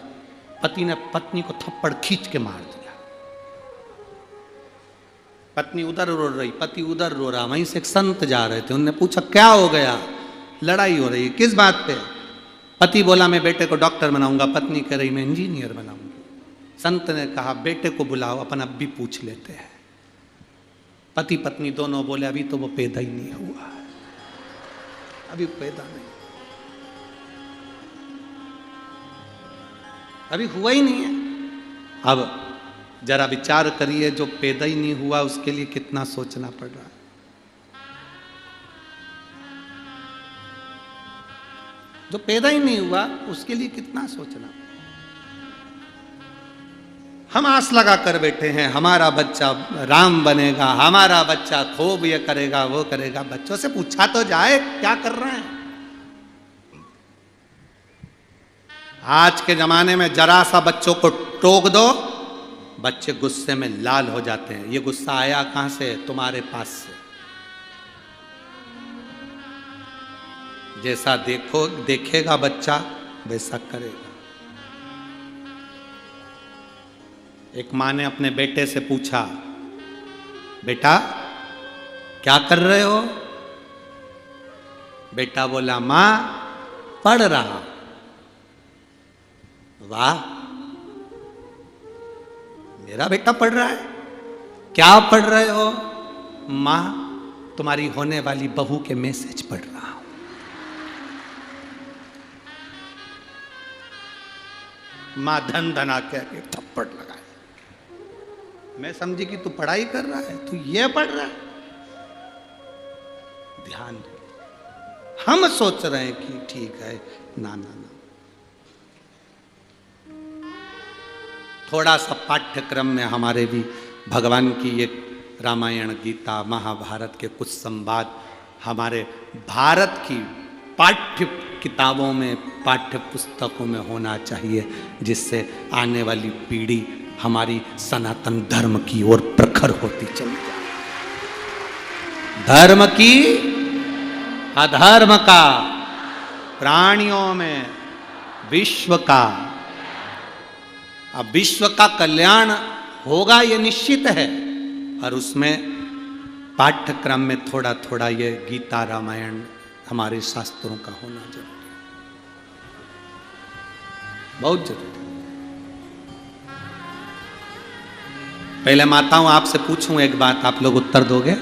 पति ने पत्नी को थप्पड़ खींच के मार दिया। पत्नी उधर रो रही, पति उधर रो रहा। वहीं से एक संत जा रहे थे, उनने पूछा क्या हो गया? लड़ाई हो रही है, किस बात पे? पति बोला मैं बेटे को डॉक्टर बनाऊंगा, पत्नी कह रही मैं इंजीनियर बनाऊंगी। संत ने कहा बेटे को बुलाओ, अपन अब भी पूछ लेते हैं। पति पत्नी दोनों बोले अभी तो वो पैदा ही नहीं हुआ, अभी पैदा नहीं, अभी हुआ ही नहीं है। अब जरा विचार करिए, जो पैदा ही नहीं हुआ उसके लिए कितना सोचना पड़ रहा है। जो पैदा ही नहीं हुआ उसके लिए कितना सोचना। हम आस लगा कर बैठे हैं हमारा बच्चा राम बनेगा, हमारा बच्चा खूब ये करेगा वो करेगा। बच्चों से पूछा तो जाए क्या कर रहे हैं। आज के जमाने में जरा सा बच्चों को टोक दो, बच्चे गुस्से में लाल हो जाते हैं। ये गुस्सा आया कहां से? तुम्हारे पास से। जैसा देखेगा बच्चा वैसा करेगा। एक माँ ने अपने बेटे से पूछा बेटा क्या कर रहे हो? बेटा बोला माँ पढ़ रहा। वाह, मेरा बेटा पढ़ रहा है। क्या पढ़ रहे हो? माँ तुम्हारी होने वाली बहू के मैसेज पढ़ रहा हूं। माँ धन धना के थप्पड़ लगाए। मैं समझी कि तू पढ़ाई कर रहा है, तू ये पढ़ रहा है। ध्यान दे, हम सोच रहे हैं कि ठीक है। ना ना ना, थोड़ा सा पाठ्यक्रम में हमारे भी भगवान की एक रामायण गीता महाभारत के कुछ संवाद हमारे भारत की पाठ्य किताबों में, पाठ्य पुस्तकों में होना चाहिए, जिससे आने वाली पीढ़ी हमारी सनातन धर्म की ओर प्रखर होती चली जाए। धर्म की अधर्म का, प्राणियों में विश्व का। अब विश्व का कल्याण होगा ये निश्चित है, और उसमें पाठ्यक्रम में थोड़ा थोड़ा ये गीता रामायण हमारे शास्त्रों का होना जरूरी, बहुत जरूरी। पहले माताओं आपसे पूछूं एक बात, आप लोग उत्तर दोगे?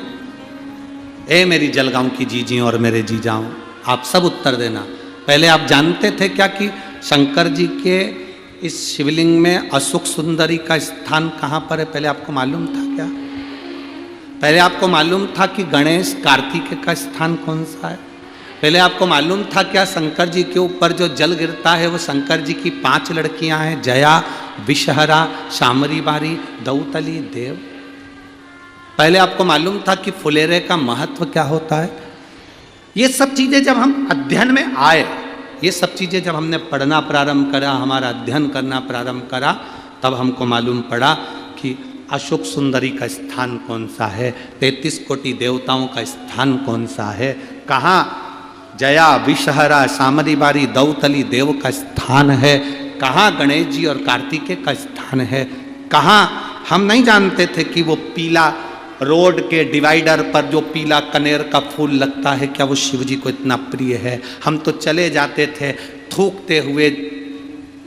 ए मेरी जलगांव की जीजी और मेरे जीजाओं, आप सब उत्तर देना। पहले आप जानते थे क्या कि शंकर जी के इस शिवलिंग में अशोक सुंदरी का स्थान कहाँ पर है? पहले आपको मालूम था क्या? पहले आपको मालूम था कि गणेश कार्तिकेय का स्थान कौन सा है? पहले आपको मालूम था क्या शंकर जी के ऊपर जो जल गिरता है वो शंकर जी की 5 लड़कियां हैं, जया, विषहरा, शामरी बारी, दौतली, देव? पहले आपको मालूम था कि फुलेरे का महत्व क्या होता है? ये सब चीजें जब हम अध्ययन में आए, ये सब चीजें जब हमने पढ़ना प्रारंभ करा, हमारा अध्ययन करना प्रारंभ करा, तब हमको मालूम पड़ा कि अशोक सुंदरी का स्थान कौन सा है, 33 कोटि देवताओं का स्थान कौन सा है, कहाँ जया विषहरा सामरी बारी दौतली देव का स्थान है, कहाँ गणेश जी और कार्तिकेय का स्थान है, कहाँ हम नहीं जानते थे कि वो पीला रोड के डिवाइडर पर जो पीला कनेर का फूल लगता है क्या वो शिव जी को इतना प्रिय है। हम तो चले जाते थे थूकते हुए,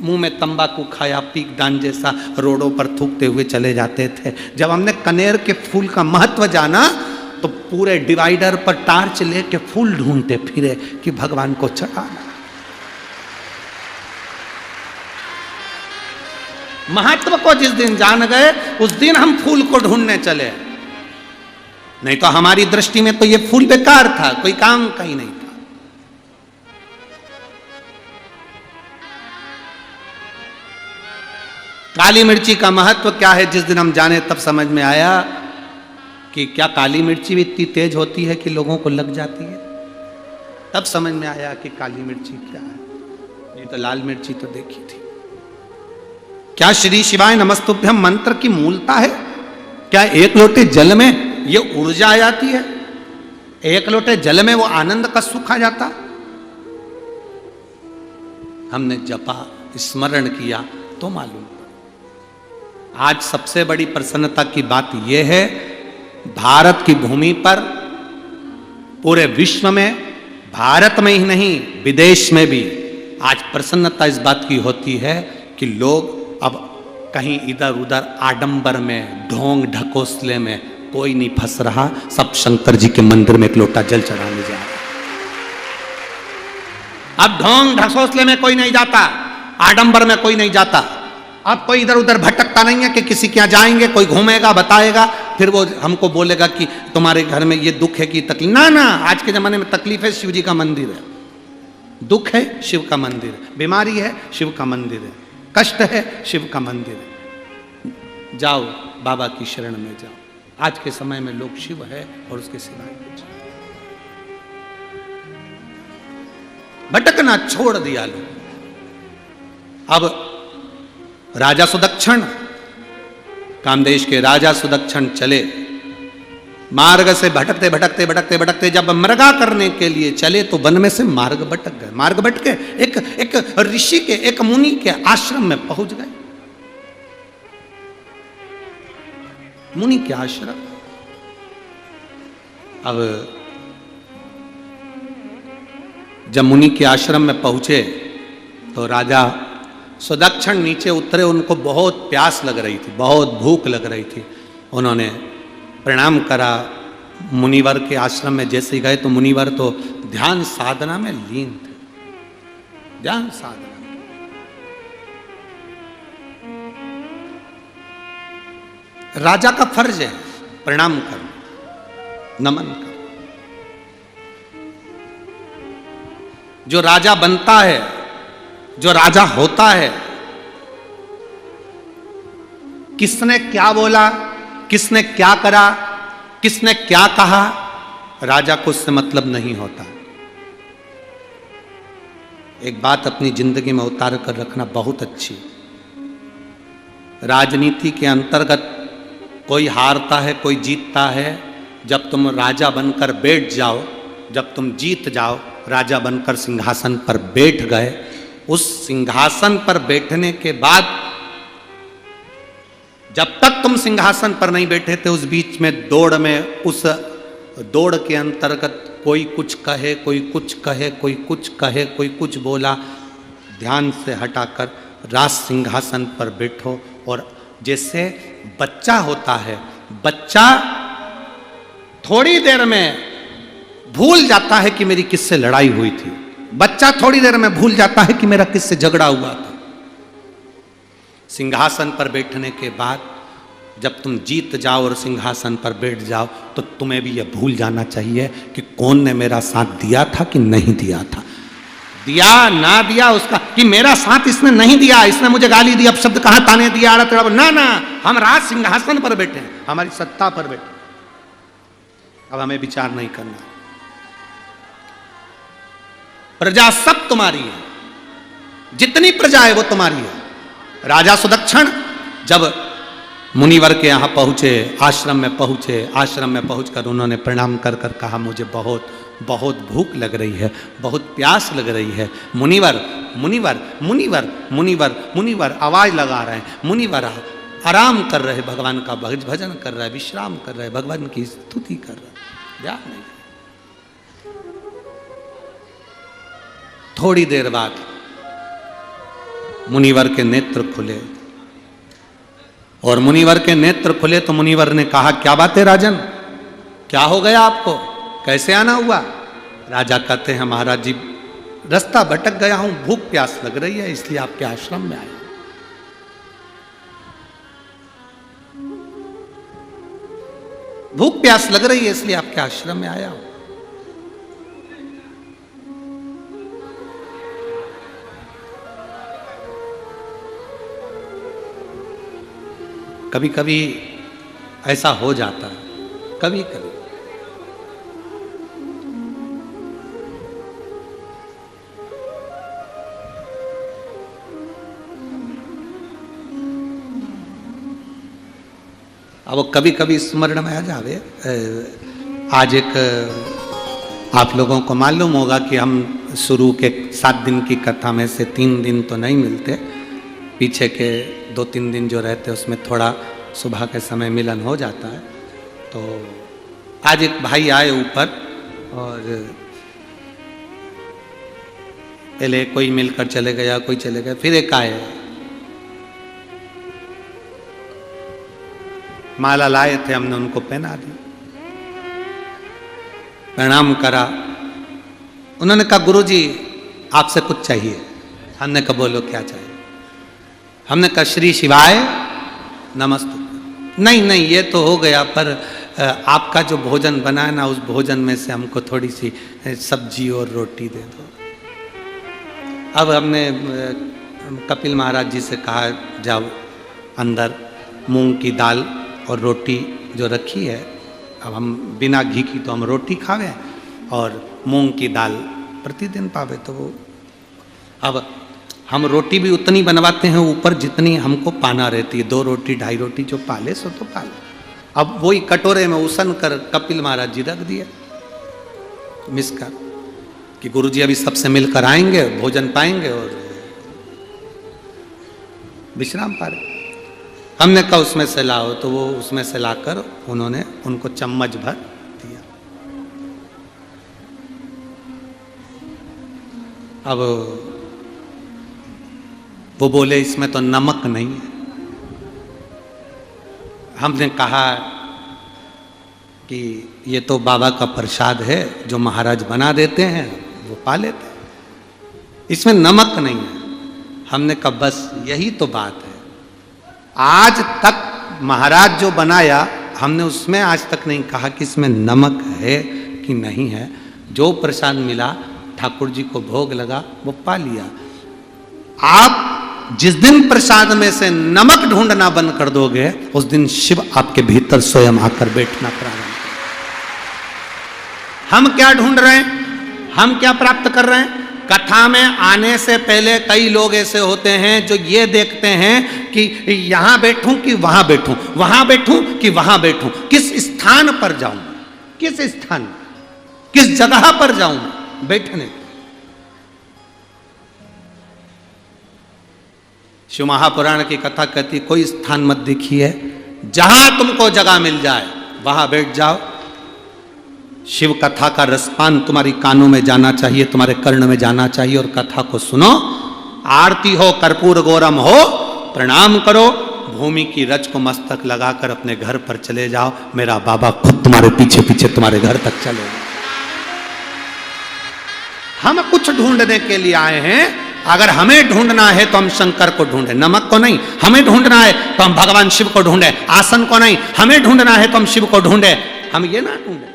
मुंह में तंबाकू खाया पीक दान जैसा रोडों पर थूकते हुए चले जाते थे। जब हमने कनेर के फूल का महत्व जाना तो पूरे डिवाइडर पर टार्च लेके फूल ढूंढते फिरे कि भगवान को चढ़ाना। महत्व को जिस दिन जान गए उस दिन हम फूल को ढूंढने चले, नहीं तो हमारी दृष्टि में तो ये फूल बेकार था, कोई काम का ही नहीं था। काली मिर्ची का महत्व क्या है, जिस दिन हम जाने तब समझ में आया कि क्या काली मिर्ची भी इतनी तेज होती है कि लोगों को लग जाती है। तब समझ में आया कि काली मिर्ची क्या है। ये तो लाल मिर्ची तो देखी थी। क्या श्री शिवाय नमस्तुभ्यम मंत्र की मूलता है? क्या एक लोटे जल में ये ऊर्जा आ जाती है? एक लोटे जल में वो आनंद का सुख आ जाता? हमने जपा, स्मरण किया तो मालूम। आज सबसे बड़ी प्रसन्नता की बात यह है, भारत की भूमि पर पूरे विश्व में, भारत में ही नहीं विदेश में भी आज प्रसन्नता इस बात की होती है कि लोग अब कहीं इधर उधर आडंबर में, ढोंग ढकोसले में कोई नहीं फंस रहा, सब शंकर जी के मंदिर में एक लोटा जल चढ़ाने जा रहे। अब ढोंग ढकोसले में कोई नहीं जाता, आडंबर में कोई नहीं जाता। अब कोई इधर उधर भटकता नहीं है कि किसी के यहाँ जाएंगे, कोई घूमेगा बताएगा, फिर वो हमको बोलेगा कि तुम्हारे घर में ये दुख है कि तकलीफ। ना ना, आज के जमाने में तकलीफ है, शिव जी का मंदिर है। दुख है, शिव का मंदिर है। बीमारी है, शिव का मंदिर है। कष्ट है, शिव का मंदिर है। जाओ बाबा की शरण में जाओ। आज के समय में लोग शिव है और उसके सिवाय कुछ भटकना छोड़ दिया लोग। अब राजा सुदक्षण, कामदेश के राजा सुदक्षण चले मार्ग से भटकते भटकते भटकते भटकते जब मृगा करने के लिए चले तो वन में से मार्ग भटक गए। मार्ग भटके एक ऋषि के, एक मुनि के आश्रम में पहुंच गए। मुनि के आश्रम। अब जब मुनि के आश्रम में पहुंचे तो राजा सुदक्षण नीचे उतरे। उनको बहुत प्यास लग रही थी, बहुत भूख लग रही थी। उन्होंने प्रणाम करा। मुनिवर के आश्रम में जैसे ही गए तो मुनिवर तो ध्यान साधना में लीन थे। ध्यान साधना, राजा का फर्ज है प्रणाम करना, नमन करना। जो राजा बनता है, जो राजा होता है, किसने क्या बोला, किसने क्या करा, किसने क्या कहा, राजा को उससे मतलब नहीं होता। एक बात अपनी जिंदगी में उतार कर रखना बहुत अच्छी। राजनीति के अंतर्गत कोई हारता है, कोई जीतता है। जब तुम राजा बनकर बैठ जाओ, जब तुम जीत जाओ, राजा बनकर सिंहासन पर बैठ गए, उस सिंहासन पर बैठने के बाद जब तक तुम सिंहासन पर नहीं बैठे थे उस बीच में दौड़ में, उस दौड़ के अंतर्गत कोई कुछ कहे, कोई कुछ कहे, कोई कुछ कहे, कोई कुछ बोला, ध्यान से हटाकर राज सिंहासन पर बैठो। और जैसे बच्चा होता है, बच्चा थोड़ी देर में भूल जाता है कि मेरी किससे लड़ाई हुई थी। बच्चा थोड़ी देर में भूल जाता है कि मेरा किससे झगड़ा हुआ था। सिंहासन पर बैठने के बाद जब तुम जीत जाओ और सिंहासन पर बैठ जाओ तो तुम्हें भी यह भूल जाना चाहिए कि कौन ने मेरा साथ दिया था कि नहीं दिया था। दिया ना दिया उसका, कि मेरा साथ इसने नहीं दिया, इसने मुझे गाली दी, अब शब्द कहां ताने दिया, ना ना, हम राज सिंहासन पर बैठे हैं, हमारी सत्ता पर बैठे। अब हमें विचार नहीं करना। प्रजा सब तुम्हारी है, जितनी प्रजा है वो तुम्हारी है। राजा सुदक्षण जब मुनिवर के यहाँ पहुँचे, आश्रम में पहुँचे, आश्रम में पहुँचकर उन्होंने प्रणाम कर कर कहा, मुझे बहुत बहुत भूख लग रही है, बहुत प्यास लग रही है। मुनिवर मुनिवर मुनिवर मुनिवर मुनिवर आवाज़ लगा रहे हैं। मुनिवर आराम कर रहे, भगवान का भजन कर रहे, विश्राम कर रहे, भगवान की स्तुति कर रहे। ध्यान नहीं। थोड़ी देर बाद मुनिवर के नेत्र खुले, और मुनिवर के नेत्र खुले तो मुनिवर ने कहा, क्या बात है राजन, क्या हो गया आपको, कैसे आना हुआ? राजा कहते हैं, महाराज जी रास्ता भटक गया हूं, भूख प्यास लग रही है, इसलिए आपके आश्रम में आया। भूख प्यास लग रही है इसलिए आपके आश्रम में आया हूं। कभी कभी ऐसा हो जाता है, कभी कभी। अब वो कभी कभी स्मरण में आ जावे। आज एक आप लोगों को मालूम होगा कि हम शुरू के 7 दिन की कथा में से 3 दिन तो नहीं मिलते, पीछे के 2-3 दिन जो रहते उसमें थोड़ा सुबह के समय मिलन हो जाता है। तो आज एक भाई आए ऊपर, और पहले कोई मिलकर चले गया, कोई चले गया, फिर एक आए, माला लाए थे, हमने उनको पहना दी, प्रणाम करा। उन्होंने कहा, गुरुजी आपसे कुछ चाहिए। हमने कहा, बोलो क्या चाहिए? हमने कहा, श्री शिवाय नमस्ते। नहीं नहीं, ये तो हो गया, पर आपका जो भोजन बना है ना, उस भोजन में से हमको थोड़ी सी सब्जी और रोटी दे दो। अब हमने कपिल महाराज जी से कहा, जाओ अंदर मूंग की दाल और रोटी जो रखी है, अब हम बिना घी की तो हम रोटी खावे, और मूंग की दाल प्रतिदिन पावे, तो वो अब हम रोटी भी उतनी बनवाते हैं ऊपर जितनी हमको पाना रहती है। 2 रोटी 2.5 रोटी जो पाले सो तो पाले। अब वही कटोरे में उसन कर कपिल महाराज जी रख दिए मिसकर, कि गुरुजी अभी सबसे मिलकर आएंगे, भोजन पाएंगे और विश्राम पा रहे। हमने कहा उसमें से लाओ, तो वो उसमें से लाकर उन्होंने उनको चम्मच भर दिया। अब वो बोले, इसमें तो नमक नहीं है। हमने कहा कि ये तो बाबा का प्रसाद है, जो महाराज बना देते हैं वो पा लेते हैं, इसमें नमक नहीं है। हमने कहा बस यही तो बात है, आज तक महाराज जो बनाया हमने उसमें आज तक नहीं कहा कि इसमें नमक है कि नहीं है। जो प्रसाद मिला, ठाकुर जी को भोग लगा, वो पा लिया। आप जिस दिन प्रसाद में से नमक ढूंढना बंद कर दोगे, उस दिन शिव आपके भीतर स्वयं आकर बैठना प्रारंभ करें। हम क्या ढूंढ रहे हैं, हम क्या प्राप्त कर रहे हैं? कथा में आने से पहले कई लोग ऐसे होते हैं जो ये देखते हैं कि यहां बैठूं कि वहां बैठूं, वहां बैठूं कि वहां बैठूं, किस स्थान पर जाऊं, किस स्थान, किस जगह पर जाऊं बैठने। शिव महापुराण की कथा कहती, कोई स्थान मत देखिए, जहां तुमको जगह मिल जाए वहां बैठ जाओ। शिव कथा का रसपान तुम्हारी कानों में जाना चाहिए, तुम्हारे कर्ण में जाना चाहिए, और कथा को सुनो। आरती हो, कर्पूर गौरम हो, प्रणाम करो, भूमि की रज को मस्तक लगाकर अपने घर पर चले जाओ। मेरा बाबा खुद तुम्हारे पीछे पीछे तुम्हारे घर तक चलेगा। हम कुछ ढूंढने के लिए आए हैं। अगर हमें ढूंढना है तो हम शंकर को ढूंढे, नमक को नहीं। हमें ढूंढना है तो हम भगवान शिव को ढूंढे, आसन को नहीं। हमें ढूंढना है तो हम शिव को ढूंढे, हम ये ना ढूंढे।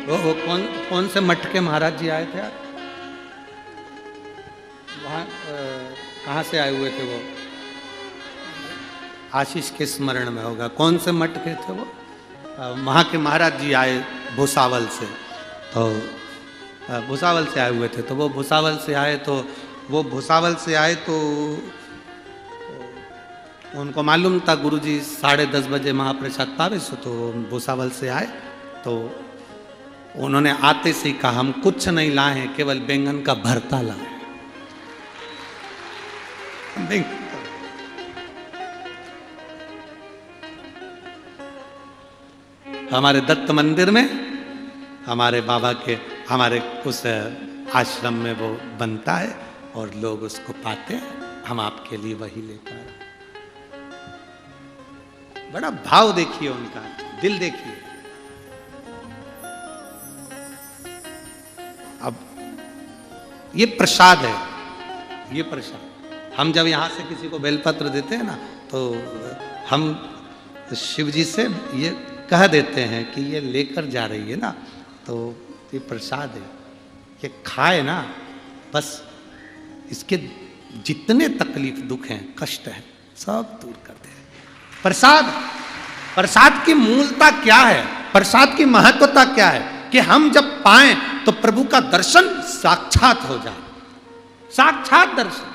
वो कौन से मठ के महाराज जी आए थे यार, वहाँ कहाँ से आए हुए थे वो? आशीष के स्मरण में होगा, कौन से मठ के थे वो? वहाँ के महाराज जी आए भूसावल से, तो भुसावल से आए हुए थे। तो वो भुसावल से आए तो उनको मालूम था गुरुजी 10:30 बजे महाप्रसाद पावे सो, तो भुसावल से आए तो उन्होंने आते से ही कहा हम कुछ नहीं लाए हैं, केवल बैंगन का भरता लाए। हमारे दत्त मंदिर में हमारे बाबा के हमारे उस आश्रम में वो बनता है और लोग उसको पाते हैं। हम आपके लिए वही लेकर आए। बड़ा भाव देखिए उनका, दिल देखिए। अब ये प्रसाद है, ये प्रसाद हम जब यहां से किसी को बेलपत्र देते हैं ना, तो हम शिव जी से ये कह देते हैं कि ये लेकर जा रही है ना, तो ये प्रसाद है, ये खाए ना, बस इसके जितने तकलीफ दुख हैं कष्ट है सब दूर कर दे। प्रसाद की मूलता क्या है, प्रसाद की महत्वता क्या है कि हम जब पाएं तो प्रभु का दर्शन साक्षात हो जाए, साक्षात दर्शन,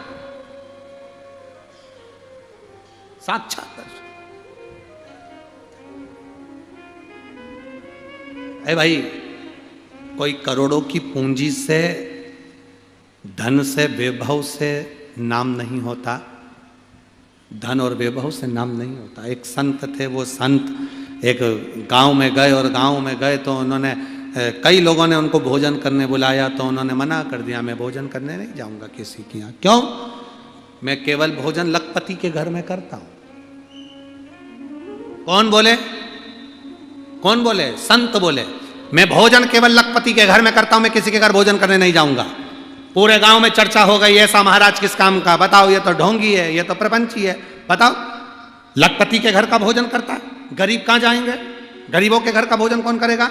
साक्षात दर्शन। अरे भाई, कोई करोड़ों की पूंजी से, धन से, वैभव से नाम नहीं होता, धन और वैभव से नाम नहीं होता। एक संत थे, वो संत एक गांव में गए और गांव में गए तो उन्होंने कई लोगों ने उनको भोजन करने बुलाया, तो उन्होंने मना कर दिया, मैं भोजन करने नहीं जाऊंगा किसी के यहाँ। क्यों? मैं केवल भोजन लखपति के घर में करता हूं। कौन बोले? कौन बोले? संत बोले, मैं भोजन केवल लखपति के घर में करता हूं, मैं किसी के घर भोजन करने नहीं जाऊंगा। पूरे गांव में चर्चा हो गई, ऐसा महाराज किस काम का, बताओ, ये तो ढोंगी है, ये तो प्रपंची है, बताओ। लखपति के घर का भोजन करता है, गरीब कहां जाएंगे? गरीबों के घर का भोजन कौन करेगा?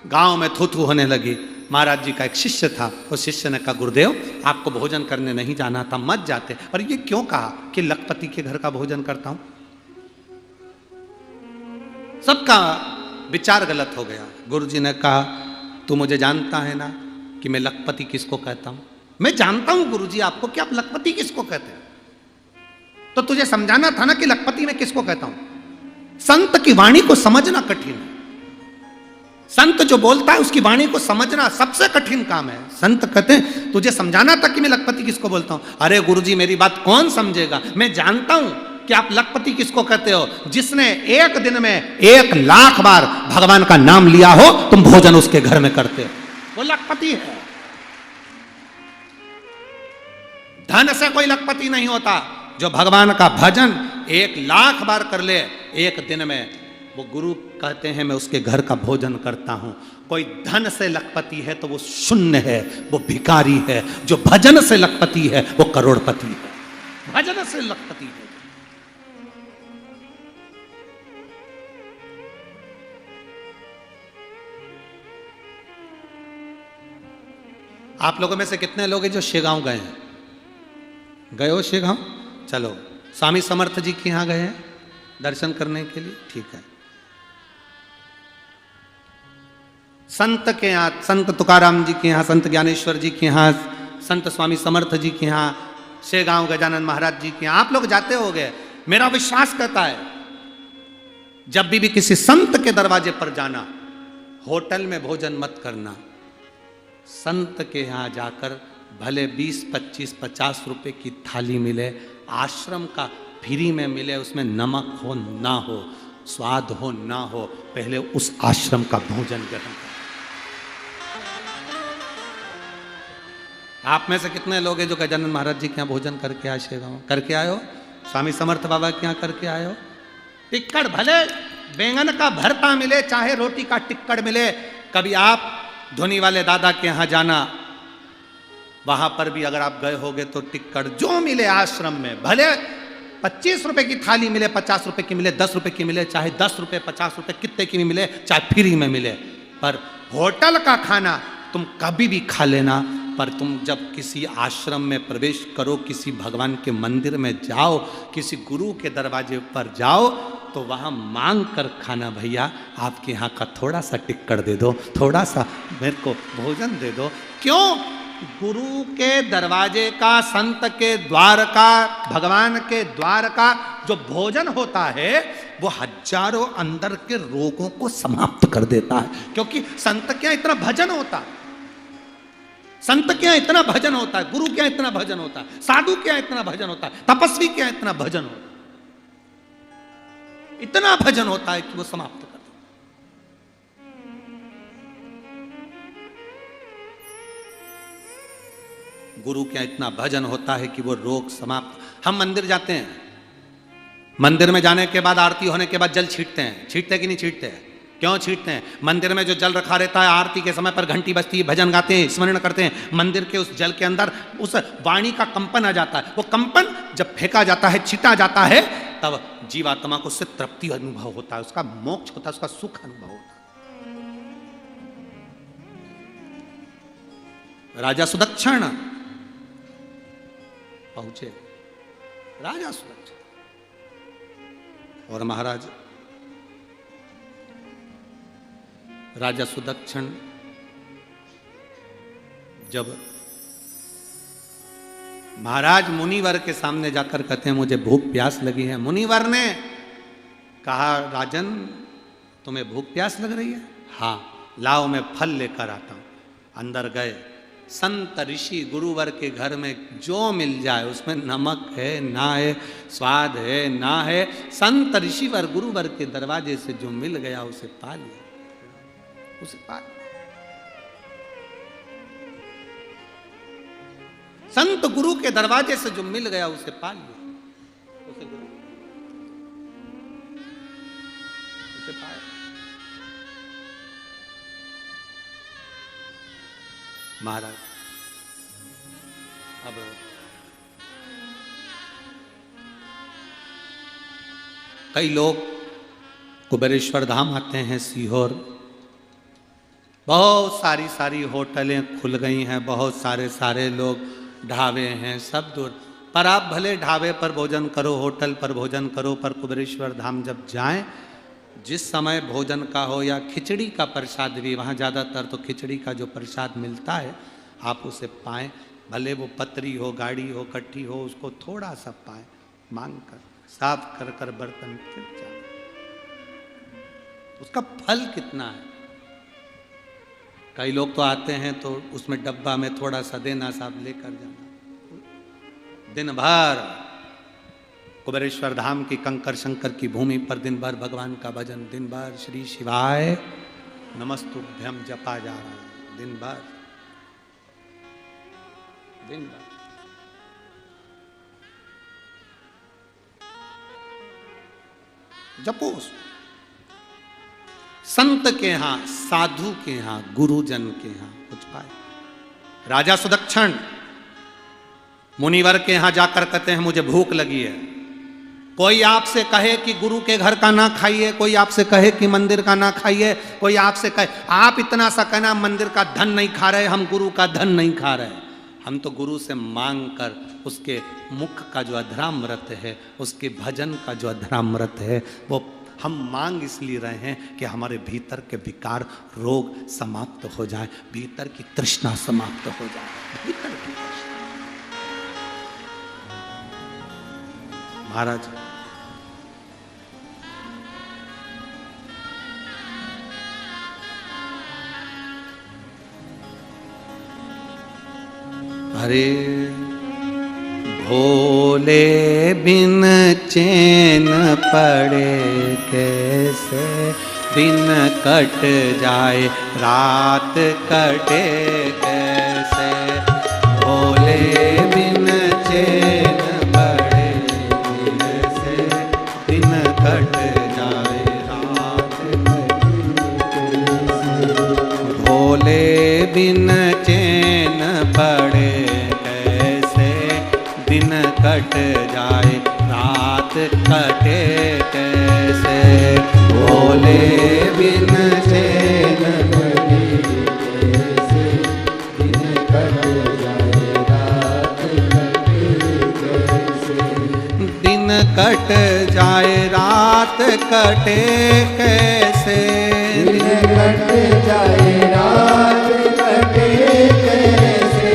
गांव में थू थू होने लगी। महाराज जी का एक शिष्य था, उस शिष्य ने कहा, गुरुदेव आपको भोजन करने नहीं जाना था, मत जाते। और ये क्यों कहा कि लखपति के घर का भोजन करता हूं? सबका विचार गलत हो गया। गुरुजी ने कहा, तू मुझे जानता है ना कि मैं लखपति किसको कहता हूं? मैं जानता हूं गुरुजी आपको कि आप लखपति किसको कहते हैं, तो तुझे समझाना था ना कि लखपति मैं किसको कहता हूं। संत की वाणी को समझना कठिन है, संत जो बोलता है उसकी वाणी को समझना सबसे कठिन काम है। संत कहते हैं तुझे समझाना था कि मैं लखपति किसको बोलता हूं। अरे गुरुजी मेरी बात कौन समझेगा, मैं जानता हूं कि आप लखपति किसको कहते हो। जिसने एक दिन में 1,00,000 बार भगवान का नाम लिया हो, तुम भोजन उसके घर में करते हो, वो लखपति है। धन से कोई लखपति नहीं होता। जो भगवान का भजन 1,00,000 बार कर ले एक दिन में, वो गुरु कहते हैं मैं उसके घर का भोजन करता हूं। कोई धन से लखपति है तो वो शून्य है, वो भिखारी है। जो भजन से लखपति है वो करोड़पति है, भजन से लखपति है। आप लोगों में से कितने लोग हैं जो शेगांव गए हैं? गए हो शेगांव? चलो, स्वामी समर्थ जी के यहां गए हैं दर्शन करने के लिए, ठीक है। संत के यहाँ, संत तुकाराम जी के यहाँ, संत ज्ञानेश्वर जी के यहाँ, संत स्वामी समर्थ जी के यहाँ, शेगांव गजानन महाराज जी के यहाँ आप लोग जाते होंगे। मेरा विश्वास कहता है जब भी किसी संत के दरवाजे पर जाना, होटल में भोजन मत करना। संत के यहाँ जाकर भले 20, 25, 50 रुपए की थाली मिले, आश्रम का फ्री में मिले, उसमें नमक हो ना हो, स्वाद हो ना हो, पहले उस आश्रम का भोजन ग्रहण करें। आप में से कितने लोग हैं जो गजानन महाराज जी के यहाँ भोजन करके आए? शेगांव करके आए हो? स्वामी समर्थ बाबा के यहाँ करके आए हो? टिक्कड़, भले बैंगन का भरता मिले, चाहे रोटी का टिक्कड़ मिले। कभी आप धोनी वाले दादा के यहाँ जाना, वहां पर भी अगर आप गए होगे तो टिक्कड़ जो मिले आश्रम में, भले 25 रुपए की थाली मिले, 50 रुपए की मिले, 10 रुपए की मिले, चाहे 10 रुपए 50 रुपए कितने की भी मिले, चाहे फ्री में मिले, पर होटल का खाना तुम कभी भी खा लेना। पर तुम जब किसी आश्रम में प्रवेश करो, किसी भगवान के मंदिर में जाओ, किसी गुरु के दरवाजे पर जाओ, तो वहां मांग कर खाना, भैया आपके यहाँ का थोड़ा सा टिक्कड़ दे दो, थोड़ा सा मेरे को भोजन दे दो। क्यों? गुरु के दरवाजे का, संत के द्वार का, भगवान के द्वार का जो भोजन होता है वो हजारों अंदर के रोगों को समाप्त कर देता है। क्योंकि संत क्या इतना भजन होता है, संत क्या इतना भजन होता है, गुरु क्या इतना भजन होता है, साधु क्या इतना भजन होता है, तपस्वी क्या इतना भजन होता है, इतना भजन होता है कि वो समाप्त कर दे। गुरु क्या इतना भजन होता है कि वो रोग समाप्त। हम मंदिर जाते हैं, मंदिर में जाने के बाद आरती होने के बाद जल छींटते हैं, छींटते कि नहीं छींटते हैं? क्यों छींटते हैं? मंदिर में जो जल रखा रहता है, आरती के समय पर घंटी बजती है, भजन गाते हैं, स्मरण करते हैं, मंदिर के उस जल के अंदर उस वाणी का कंपन आ जाता है। वो कंपन जब फेंका जाता है, छीटा जाता है, तब जीवात्मा को उससे तृप्ति अनुभव होता है, उसका मोक्ष होता है, उसका सुख अनुभव होता है। राजा सुदक्षण पहुंचे, राजा सुदक्षण और महाराज, राजा सुदक्षण जब महाराज मुनिवर के सामने जाकर कहते हैं मुझे भूख प्यास लगी है, मुनिवर ने कहा राजन तुम्हें भूख प्यास लग रही है? हाँ, लाओ मैं फल लेकर आता हूं। अंदर गए, संत ऋषि गुरुवर के घर में जो मिल जाए उसमें नमक है ना है, स्वाद है ना है, संत ऋषिवर गुरुवर के दरवाजे से जो मिल गया उसे पा लिया, उसे पा लिया। संत गुरु के दरवाजे से जो मिल गया उसे पा लिया, उसे गुरु उसे पाया। महाराज अब कई लोग कुबेरेश्वर धाम आते हैं, सीहोर बहुत सारी होटलें खुल गई हैं, बहुत सारे लोग ढाबे हैं, सब दूर। पर आप भले ढाबे पर भोजन करो, होटल पर भोजन करो, पर कुबेरेश्वर धाम जब जाएं, जिस समय भोजन का हो या खिचड़ी का प्रसाद भी, वहाँ ज़्यादातर तो खिचड़ी का जो प्रसाद मिलता है आप उसे पाएं, भले वो पतरी हो, गाढ़ी हो, कट्ठी हो, उसको थोड़ा सा पाएं, मांग कर साफ कर कर बर्तन फिर जाए। उसका फल कितना है? कई लोग तो आते हैं तो उसमें डब्बा में थोड़ा सा देना, साहब लेकर जाना। दिन भर कुबेरेश्वर धाम की कंकर शंकर की भूमि पर दिन भर भगवान का भजन, दिन भर श्री शिवाय नमस्तुभ्यम जपा जा रहा है, दिन भर दिन भर। जपो संत के यहां, साधु के यहां, गुरुजन के यहां कुछ पाए। राजा सुदक्षण मुनिवर के यहां जाकर कहते हैं मुझे भूख लगी है। कोई आपसे कहे कि गुरु के घर का ना खाइए, कोई आपसे कहे कि मंदिर का ना खाइए, कोई आपसे कहे, आप इतना सा कहना मंदिर का धन नहीं खा रहे, हम गुरु का धन नहीं खा रहे, हम तो गुरु से मांग कर उसके मुख का जो अधरामृत है, उसके भजन का जो अधरामृत है, वो हम मांग इसलिए रहे हैं कि हमारे भीतर के विकार, रोग समाप्त हो जाए, भीतर की तृष्णा समाप्त हो जाए, भीतर की तृष्णा। महाराज अरे भोले बिन चैन पड़े कैसे दिन कट जाए, रात कटे कैसे। भोले बिन चैन पड़े कैसे दिन कट जाए, रात कटे कैसे। भोले बिन चैन पड़े दिन कट जाए, रात कटे कैसे। भोले बिन चैन पड़े कैसे दिन कट जाए, रात कटे कैसे। दिन कट जाए, रात कटे कैसे, दिन कट जाए रात कटे कैसे,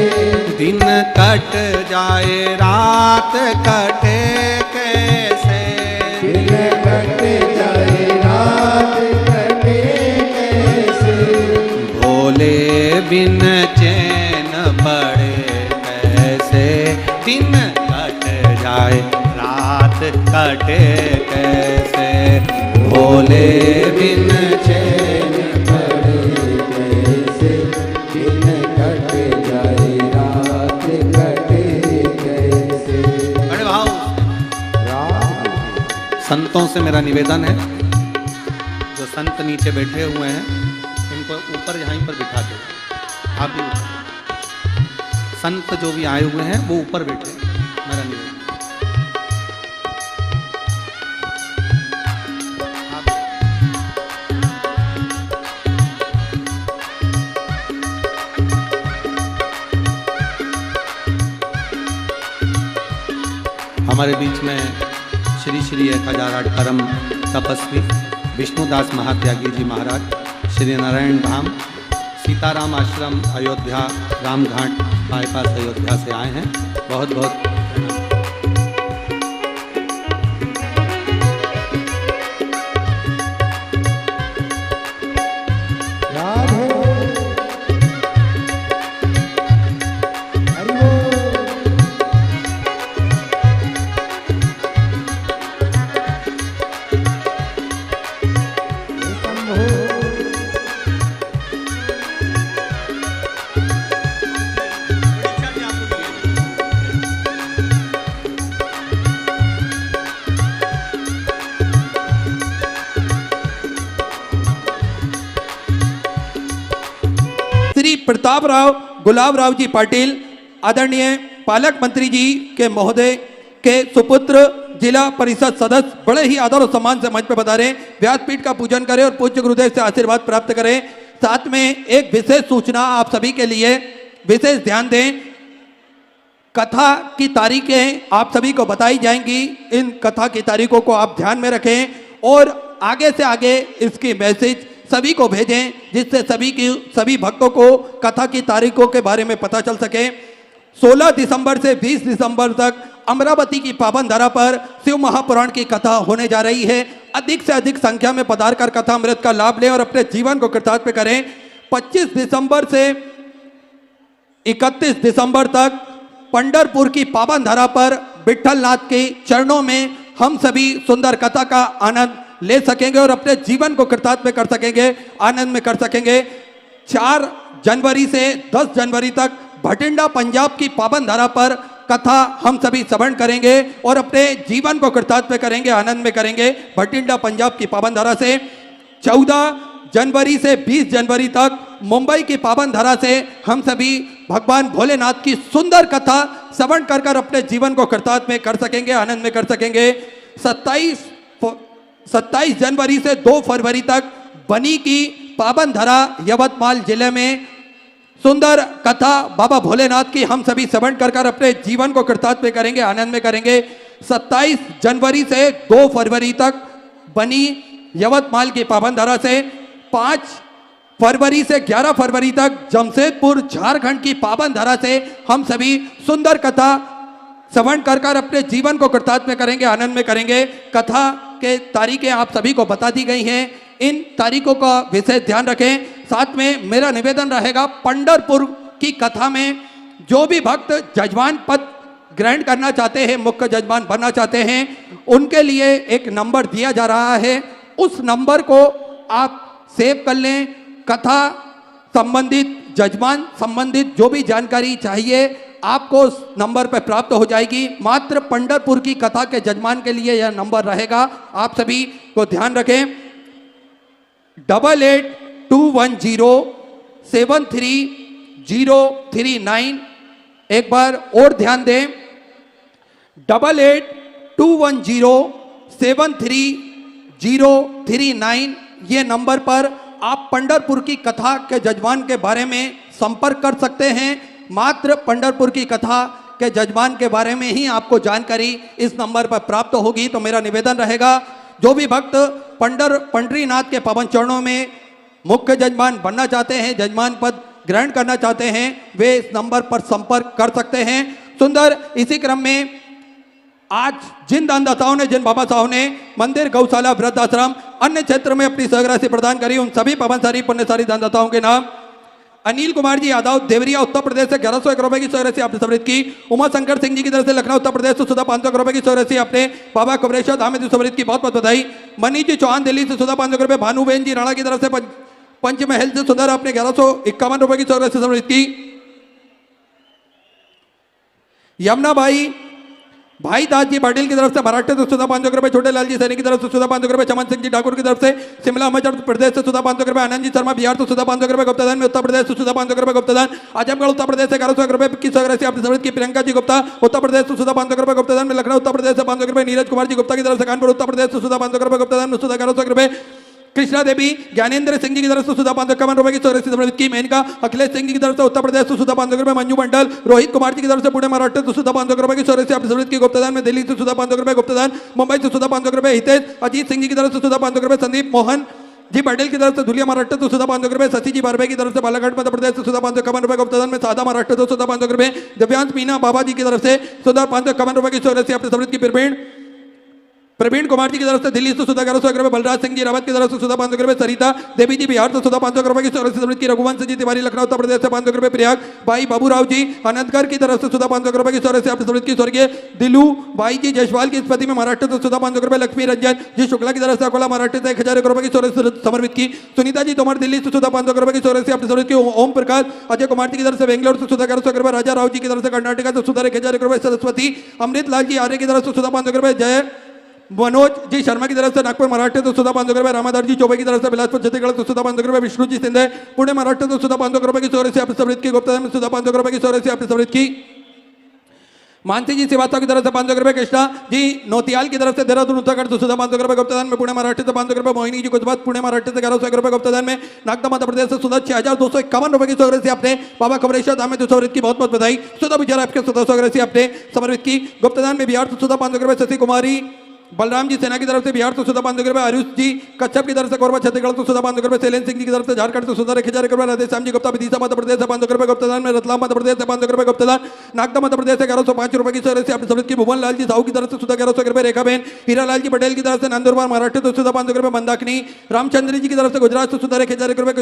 दिन कट जाए रात कटे कैसे, दिन कट जाए रात कटे कैसे, भोले बिन चैन पड़े कैसे, दिन कट जाए रात कटे कैसे, भोले बिन चैन पड़े कैसे, दिन कट जाए रात कटे कैसे। बड़े भाव राम संतों से मेरा निवेदन है, जो संत नीचे बैठे हुए हैं इनको ऊपर यहीं पर बिठा दो। आप भी ऊपर। संत जो भी आए हुए हैं वो ऊपर बैठे, मेरा निवेदन। हमारे बीच में श्री श्री 1008 परम तपस्वी विष्णुदास महात्यागी जी महाराज श्री नारायण धाम सीताराम आश्रम अयोध्या रामघाट बाईपास अयोध्या से आए हैं। बहुत बहुत राधे हरि बोल। श्री प्रतापराव गुलाबराव जी पाटिल आदरणीय पालक मंत्री जी के महोदय के सुपुत्र जिला परिषद सदस्य बड़े ही आदर और सम्मान से मंच पर पधारे, व्यासपीठ का पूजन करें और पूज्य गुरुदेव से आशीर्वाद प्राप्त करें। साथ में एक विशेष सूचना आप सभी के लिए, विशेष ध्यान दें, कथा की तारीखें आप सभी को बताई जाएंगी। इन कथा की तारीखों को आप ध्यान में रखें और आगे से आगे इसकी मैसेज सभी को भेजें, जिससे सभी भक्तों को कथा की तारीखों के बारे में पता चल सके। 16 दिसंबर से 20 दिसंबर तक अमरावती की पावन धरा पर शिव महापुराण की कथा होने जा रही है। अधिक से अधिक संख्या में पधार कर कथा अमृत का लाभ लें और अपने जीवन को कृतार्थ करें। 25 दिसंबर से 31 दिसंबर तक पंढरपुर की पावन धरा पर विठल नाथ के चरणों में हम सभी सुंदर कथा का आनंद ले सकेंगे और अपने जीवन को कृतार्थ में कर सकेंगे, आनंद में कर सकेंगे। 4 जनवरी से 10 जनवरी तक भटिंडा पंजाब की पावन धरा पर कथा हम सभी श्रवण करेंगे और अपने जीवन को कृतार्थ में करेंगे, आनंद में करेंगे। भटिंडा पंजाब की पावन धरा से 14 जनवरी से 20 जनवरी तक मुंबई की पावन धरा से हम सभी भगवान भोलेनाथ की सुंदर कथा श्रवण कर कर अपने जीवन को कृतार्थ में कर सकेंगे, आनंद में कर सकेंगे। 27 जनवरी से 2 फरवरी तक बनी की पावन धरा यवतमाल जिले में सुंदर कथा बाबा भोलेनाथ की हम सभी श्रवण कर कर अपने जीवन को कृतार्थ में करेंगे, आनंद में करेंगे। 27 जनवरी से 2 फरवरी तक बनी यवतमाल की पावन धरा से 5 फरवरी से 11 फरवरी तक जमशेदपुर झारखंड की पावन धरा से हम सभी सुंदर कथा श्रवण कर कर अपने जीवन को कृतार्थ में करेंगे, आनंद में करेंगे। कथा के तारीखें आप सभी को बता दी गई हैं, इन तारीखों का विशेष ध्यान रखें। साथ में मेरा निवेदन रहेगा, पंढरपुर की कथा में जो भी भक्त जजमान पद ग्रहण करना चाहते हैं, मुख्य जजमान बनना चाहते हैं, उनके लिए एक नंबर दिया जा रहा है। उस नंबर को आप सेव कर लें। कथा संबंधित, जजमान संबंधित जो भी जानकारी चाहिए आपको उस नंबर पर प्राप्त हो जाएगी। मात्र पंढरपुर की कथा के जजमान के लिए यह नंबर रहेगा, आप सभी को ध्यान रखें। 8821073039। एक बार और ध्यान दें, 8821073039 ये नंबर पर आप पंढरपुर की कथा के जजमान के बारे में संपर्क कर सकते हैं। मात्र पंढरपुर की कथा के जजमान के बारे में ही आपको जानकारी इस नंबर पर प्राप्त होगी। तो मेरा निवेदन रहेगा जो भी भक्त पंडरीनाथ के पावन चरणों में मुख्य जजमान बनना चाहते हैं, जजमान पद ग्रहण करना चाहते हैं, वे इस नंबर पर संपर्क कर सकते हैं। सुंदर इसी क्रम में आज जिन दानदाताओं ने, जिन बाबा साहब ने मंदिर, गौशाला, वृद्धाश्रम, अन्य क्षेत्र में अपनी सहराशि प्रदान करी, उन सभी पावनसारी पुण्यसारी दानदाताओं के नाम: अनिल कुमार जी यादव देवरिया उत्तर प्रदेश से 1101 रुपए की सहराशि आपने समृद्ध की। उमा शंकर सिंह जी की तरफ से लखनऊ उत्तर प्रदेश से सुधा 500 रुपए की सहराशि आपने बाबा कबरेश्वर धाम में समृद्ध की, बहुत बहुत बधाई। मनीष जी चौहान दिल्ली से सुधा 500 रुपए। भानुबेन जी राणा की तरफ से पंचमहल से सुधर आपने 1151 रुपए की सहराशि समृद्ध की। यमुना भाई दास जी पाटिल की तरफ से महाराष्ट्र से सुधा 500 रुपए। छोटे लाल जी सैनी की तरफ से सुधा 500 रुपए। चमन सिंह जी ठाकुर की तरफ से शिमला हिमाचल प्रदेश से सुधा 500 रुपए। आनंद जी शर्मा बिहार से सुधा 500 रुपए गुप्तादान में उत्तर प्रदेश से सुधा 500 रुपए गुप्तादान। आजमगढ़ उत्तर प्रदेश से 1100 रुपए की सहराशि आपने समृद्ध की। प्रियंका जी गुप्ता उत्तर प्रदेश से सुधा 500 रुपए गुप्तादान में। लखनऊ उत्तर प्रदेश से 500 रुपए। नीरज कुमार जी गुप्ता की तरफ से कानपुर उत्तर प्रदेश से सुधा 500 रुपए गुप्तादान में सुधा 1100 रुपए। कृष्णा देवी ज्ञानेंद्र सिंह जी की तरफ से सुधा 551 रुपए की सहराशि समृद्ध की। मेनका अखिलेश सिंह जी की तरफ से उत्तर प्रदेश से सुधा 500 रुपए। मंजू मंडल रोहित कुमार जी की तरफ से पुणे महाराष्ट्र से सुधा 500 रुपए की सहराशि आपने समृद्ध की। गुप्तादान में दिल्ली से सुधा 500 रुपए गुप्तादान। मुंबई से सुधा 500 रुपए। हितेश अजीत सिंह जी की तरफ से सुधा 500 रुपए। संदीप मोहन जी पटेल की तरफ से धुलिया महाराष्ट्र से सुधा 500 रुपए। शशि जी बारबे की तरफ से बालाघाट मध्य प्रदेश से सुधा 551 रुपए गुप्तादान में। सादा महाराष्ट्र से सुधा 500 रुपए। दिव्यांश मीना बाबा जी की तरफ से सुधा 551 रुपए की सहराशि आपने समृद्ध की। प्रवीण कुमार जी की तरफ से दिल्ली से सुधा 1100 रुपए। बलराज सिंह जी रावत की तरफ से सुधा 500 रुपए। सरिता देवी जी बिहार से सुधा 500 रुपए की सहराशि समृद्ध की। रघुवंश जी तिवारी लखनऊ उत्तर प्रदेश से 500 रुपए। प्रयाग भाई बाबूराव जी अनंतगढ़ की तरफ से सुधा 500 रुपए की सहराशि आपने समृद्ध की। स्वर्गीय दिलू भाई जी जयसवाल की स्मृति में महाराष्ट्र से सुधा 500 रुपए। लक्ष्मी रंजन जी शुक्ला की तरफ से अकोला महाराष्ट्र से 1000 रुपए की सहराशि समर्पित की। सुनीता जी तोमर दिल्ली से सुधा 500 रुपए की सहराशि आपने समृद्ध की। ओम प्रकाश अजय कुमार जी की तरफ से बेंगलोर से सुधा 1100 रुपए। राजा राव जी की तरफ से कर्नाटक से सुधा 1000 रुपए। सरस्वती अमृत लाल जी आर्य की तरफ से सुधा 500 रुपए। जय मनोज जी शर्मा की तरफ से नागपुर महाराष्ट्र से सुधा 500 रुपए। रामाधार जी चौबे की तरफ से बिलासपुर छत्तीसगढ़ से सुधा 500 रुपए। विष्णु जी सिंधे पुणे महाराष्ट्र से सुधा 500 रुपए की सहराशि आपने समृद्ध की। गुप्तादान में सुधा 500 रुपए की सहराशि आपने समृद्ध की। मानसी जी श्रीवास्तव की तरफ से 500 रुपए। कृष्णा जी नोतियाल की तरफ से देहरादून उत्तराखंड से सुधा 500 रुपए गुप्तादान में। पुणे महाराष्ट्र से 500 रुपए। मोहिनी जी गुजरात पुणे महाराष्ट्र से 1100 रुपए गुप्तादान में। नागदा मध्य प्रदेश से सुधा 6251 रुपए की सहराशि आपने बाबा कबरेश्वर धाम में समृद्ध की, बहुत बहुत बधाई। सुधा विचार आपके सुधा सहराशि आपने समर्पित की। गुप्तादान में बिहार से सुधा 500 रुपए। शशि कुमारी बलराम जी सेना की तरफ से बिहार से सुधा 500 रुपए। आयुष जी कच्छप की तरफ से कोरबा छत्तीसगढ़ से सुधा 500 रुपए। शैलेंद्र सिंह जी की तरफ से झारखंड से सुधा 1000 रुपए। राधेश्याम जी गुप्ता विदिशा मध्य प्रदेश से 500 रुपए गुप्तादान में। रतलाम मध्य प्रदेश से 500 रुपए गुप्तादान। नागदा मध्य प्रदेश से 1105 रुपए की सहराशि आपने समृद्ध की। भुवन लाल जी साहू की तरफ से सुधा 1100 रुपए। रेखाबेन हीरालाल जी पटेल की तरफ से नंदुरबार महाराष्ट्र से सुधा 500 रुपए। मंदाकिनी रामचंद्र जी की तरफ से गुजरात से सुधा 1000 रुपए।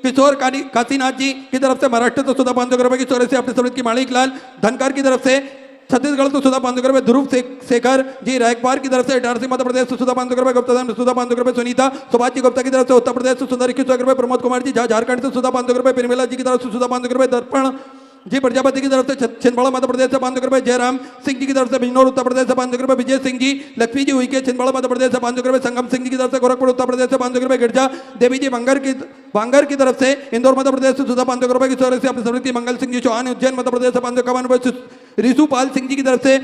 किशोर काशीनाथ जी की तरफ से महाराष्ट्र से सुधा 500 रुपए की सहराशि आपने समृद्ध की। माणिक लाल धनकर की तरफ से छत्तीसगढ़ से सुधा 500 रुपए। ध्रुव शेखर जी रायकबार की तरफ से इटारसी मध्य प्रदेश से सुधा 500 रुपए गुप्तादान में सुधा 500 रुपए। सुनीता सुभाष जी गुप्ता की तरफ से उत्तर प्रदेश से सुधा 2100 रुपए। प्रमोद कुमार जी झारखंड से सुधा 500 रुपए। प्रेमिला जी की तरफ से सुधा 500 रुपए। दर्पण जी प्रजापति की तरफ से छिंदवाड़ा मध्य प्रदेश से 500 रुपए। जयराम सिंह जी की तरफ से बिजनौर उत्तर प्रदेश से 500 रुपए। विजय सिंह जी लक्ष्मी जी हुई के छिंदवाड़ा मध्य प्रदेश से 500 रुपए। संगम सिंह जी की तरफ से गोरखपुर उत्तर प्रदेश से 500 रुपए। गिरजा देवी जी बांगर की तरफ से इंदौर मध्य प्रदेश से सुधा 500 रुपए की सहराशि आपने समृद्ध की। मंगल सिंह जी चौहान उज्जैन मध्य प्रदेश से 551 रुपए। ऋषुपाल सिंह जी की तरफ से